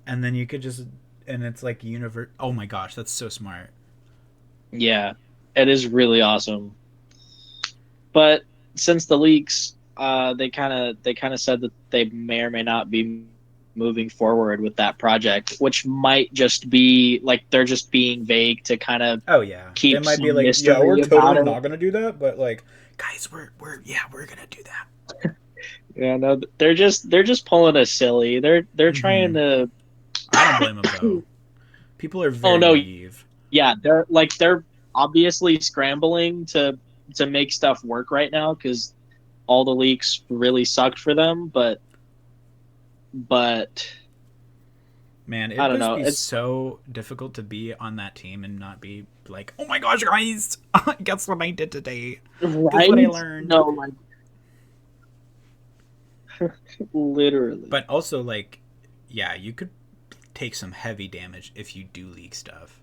S1: and then you could just and it's like universe. Oh my gosh, that's so smart.
S2: Yeah, it is really awesome. But since the leaks, they kind of said that they may or may not be moving forward with that project, which might just be like they're just being vague to kind of
S1: Oh yeah, they
S2: keep
S1: might be
S2: some
S1: like, yeah, we're
S2: mystery about
S1: totally
S2: it.
S1: not gonna do that, but like, guys, we're gonna do that.
S2: Yeah, no, they're just pulling us silly. They're
S1: Mm-hmm.
S2: trying to.
S1: I don't blame them though. People are
S2: Oh
S1: very
S2: no,
S1: naive.
S2: yeah, they're obviously scrambling to make stuff work right now because all the leaks really sucked for them. But
S1: Man,
S2: I
S1: it
S2: don't
S1: must
S2: know.
S1: be
S2: It's
S1: so difficult to be on that team and not be like, oh my gosh, guys, guess what I did today? Guess what I
S2: right.
S1: learned?
S2: No, like literally.
S1: But also, like, yeah, you could take some heavy damage if you do leak stuff.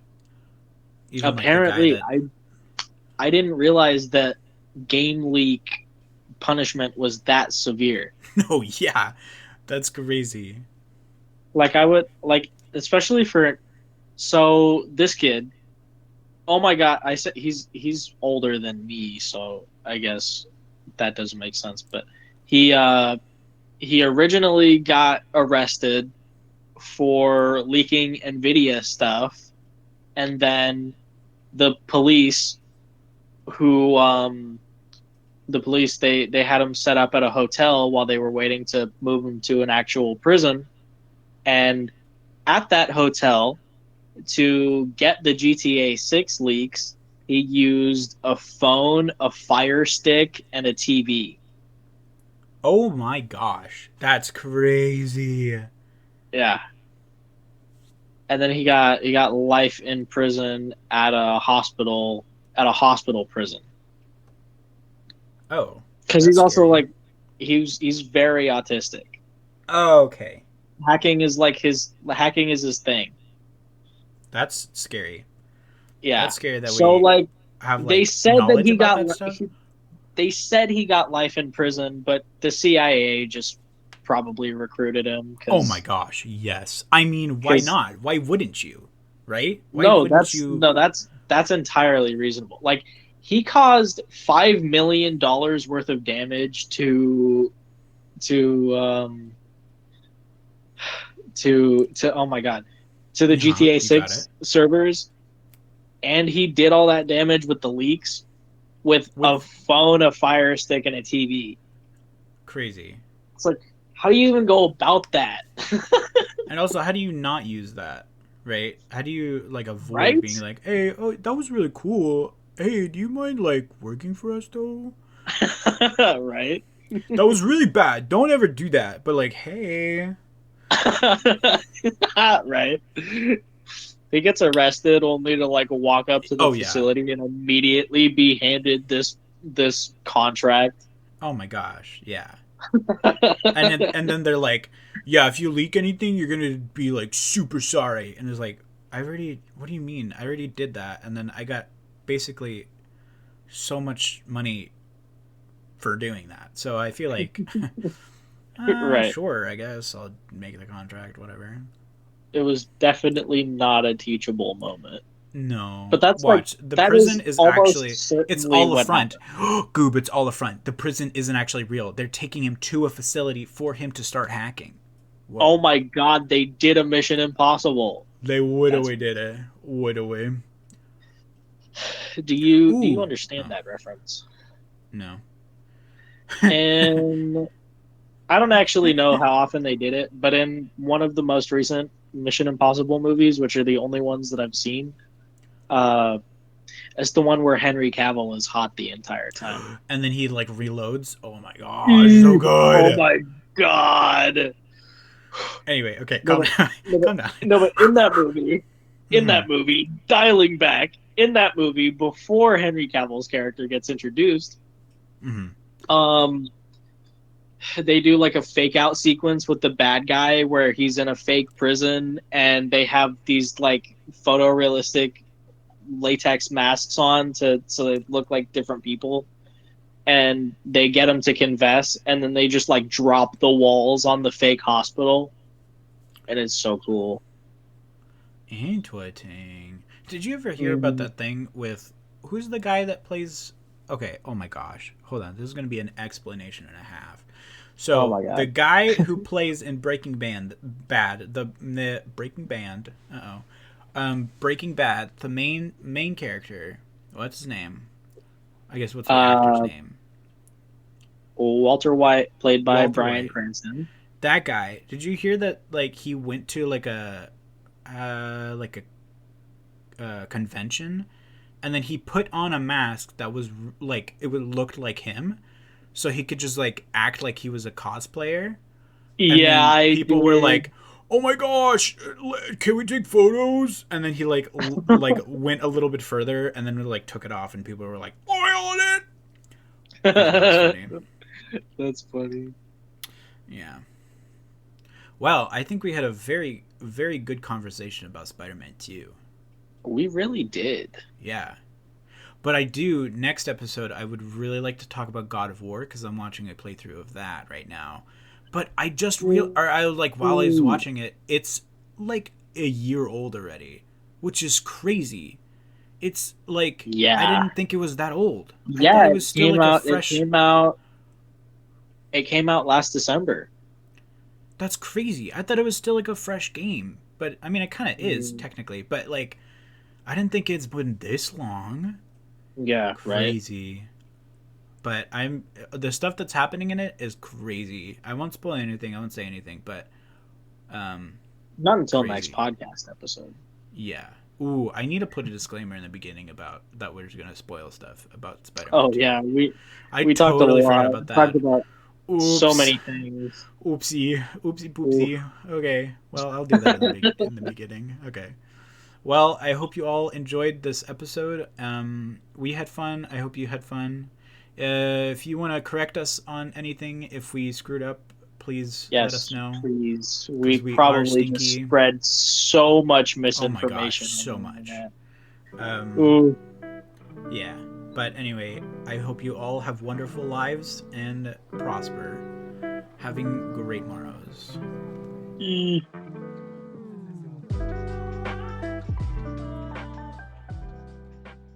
S1: Even like the guy
S2: Apparently,
S1: that,
S2: I didn't realize that game leak punishment was that severe.
S1: no, yeah, that's crazy.
S2: Like I would like, especially for so this kid. Oh my god! I said he's older than me, so I guess that doesn't make sense. But he uh he originally got arrested for leaking Nvidia stuff, and then the police who the police they had him set up at a hotel while they were waiting to move him to an actual prison, and at that hotel to get the GTA 6 leaks he used a phone, a fire stick, and a TV.
S1: Oh my gosh, that's crazy.
S2: Yeah, and then he got life in prison at a hospital prison
S1: Oh,
S2: because
S1: that's
S2: he's also
S1: scary.
S2: like he's very autistic.
S1: Oh, okay,
S2: Hacking is his thing.
S1: that's scary.
S2: Yeah.
S1: That's scary that
S2: So
S1: we
S2: like
S1: have
S2: they
S1: like
S2: said that
S1: knowledge about that stuff.
S2: they said he got life in prison, but the CIA just probably recruited him
S1: Oh my
S2: because
S1: gosh, yes. I mean, why
S2: because
S1: not? Why wouldn't you? Right? Why
S2: no,
S1: wouldn't you?
S2: that's entirely reasonable. Like he caused $5 million worth of damage to to oh my god to the
S1: Yeah,
S2: GTA
S1: you got it.
S2: 6 servers, and he did all that damage with the leaks with a
S1: With
S2: phone, a fire stick, and a TV.
S1: crazy.
S2: It's like, how do you even go about that?
S1: And also, how do you not use that? Right? How do you like avoid
S2: Right?
S1: being like, "Hey, oh, that was really cool. hey, do you mind like working for us though?
S2: Right?
S1: That was really bad. Don't ever do that. But like, hey,
S2: Right. He gets arrested only to like walk up to the
S1: oh yeah,
S2: facility and immediately be handed this contract.
S1: oh my gosh, yeah. And then they're like, yeah, if you leak anything, you're gonna be like super sorry. And it's like, I already. What do you mean? I already did that, and then I got basically so much money for doing that. So I feel like,
S2: Right.
S1: sure, I guess I'll make the contract, whatever.
S2: It was definitely not a teachable moment.
S1: No,
S2: But that's like
S1: watch. The
S2: that
S1: prison
S2: is
S1: is actually.
S2: almost
S1: It's
S2: certainly
S1: all a
S2: what
S1: front.
S2: happened.
S1: Goob, it's all a front. The prison isn't actually real. They're taking him to a facility for him to start hacking.
S2: Oh
S1: Whoa.
S2: my god, they did a Mission Impossible.
S1: They would
S2: That's
S1: away did it. Would away.
S2: do you
S1: Ooh.
S2: understand
S1: Oh,
S2: that reference?
S1: no.
S2: And I don't actually know how often they did it, but in one of the most recent Mission Impossible movies, which are the only ones that I've seen, uh, it's the one where Henry Cavill is hot the entire time.
S1: And then he like reloads. Oh my gosh, so
S2: Oh
S1: good.
S2: my god!
S1: Anyway, okay,
S2: No,
S1: calm
S2: but
S1: down.
S2: no, but
S1: Calm down.
S2: no, but in
S1: Mm-hmm.
S2: that movie, dialing back in that movie before Henry Cavill's character gets introduced,
S1: Mm-hmm.
S2: um, they do like a fake out sequence with the bad guy where he's in a fake prison and they have these like photorealistic latex masks on to so they look like different people and they get him to confess and then they just like drop the walls on the fake hospital and it's so cool.
S1: Interesting. Did you ever hear about
S2: Mm-hmm.
S1: that thing with who's the guy that plays? Okay. Oh my gosh. Hold on. This is gonna be an explanation and a half.
S2: Oh
S1: So
S2: my
S1: the
S2: god.
S1: guy who plays in Breaking Bad, the Breaking Band, Breaking Bad, the main character. What's his name? I guess what's the actor's
S2: uh
S1: name?
S2: Walter White played by
S1: Walter
S2: Bryan
S1: White.
S2: Cranston.
S1: That guy. Did you hear that? Like he went to like a convention, and then he put on a mask that was like it would looked like him, so he could just like act like he was a cosplayer. And
S2: Yeah,
S1: then
S2: I
S1: people were
S2: did.
S1: like, "Oh my gosh, can we take photos?" And then he like went a little bit further, and then like took it off, and people were like, "Oil on it." I thought that was funny.
S2: That's funny.
S1: Yeah. Well, I think we had a very very good conversation about Spider-Man 2.
S2: We really did.
S1: Yeah. But I do next episode. I would really like to talk about God of War because I'm watching a playthrough of that right now. But I just or I like while I was
S2: Ooh.
S1: watching it, it's like a year old already, which is crazy. It's like I
S2: Yeah.
S1: didn't think it was that old. I thought
S2: Yeah,
S1: it was still like a fresh.
S2: it came out last December.
S1: That's crazy. I thought it was still like a fresh game. But I mean, it kind of is
S2: Mm,
S1: technically. But like, I didn't think it's been this long.
S2: yeah, right.
S1: Crazy. But I'm the stuff that's happening in it is crazy. I won't spoil anything. I won't say anything, but um,
S2: Not until next
S1: crazy.
S2: podcast episode.
S1: Yeah. Ooh, I need to put a disclaimer in the beginning about that we're gonna spoil stuff about Spider-Man
S2: Oh
S1: 2.
S2: yeah,
S1: I
S2: we talked a
S1: totally forgot
S2: lot.
S1: about
S2: We talked
S1: that.
S2: about so
S1: Oops.
S2: many things.
S1: Oopsie. Oopsie
S2: Ooh.
S1: poopsie. Okay. Well, I'll do that in the beginning. Okay. Well, I hope you all enjoyed this episode. We had fun. I hope you had fun. If you want to correct us on anything, if we screwed up, please let us
S2: Yes,
S1: know
S2: please. We
S1: because we are
S2: probably just
S1: stinky.
S2: spread so much
S1: Oh my gosh,
S2: misinformation on
S1: so
S2: the
S1: much.
S2: internet.
S1: Um,
S2: Ooh.
S1: yeah. But anyway, I hope you all have wonderful lives and prosper, having great morrows.
S2: E-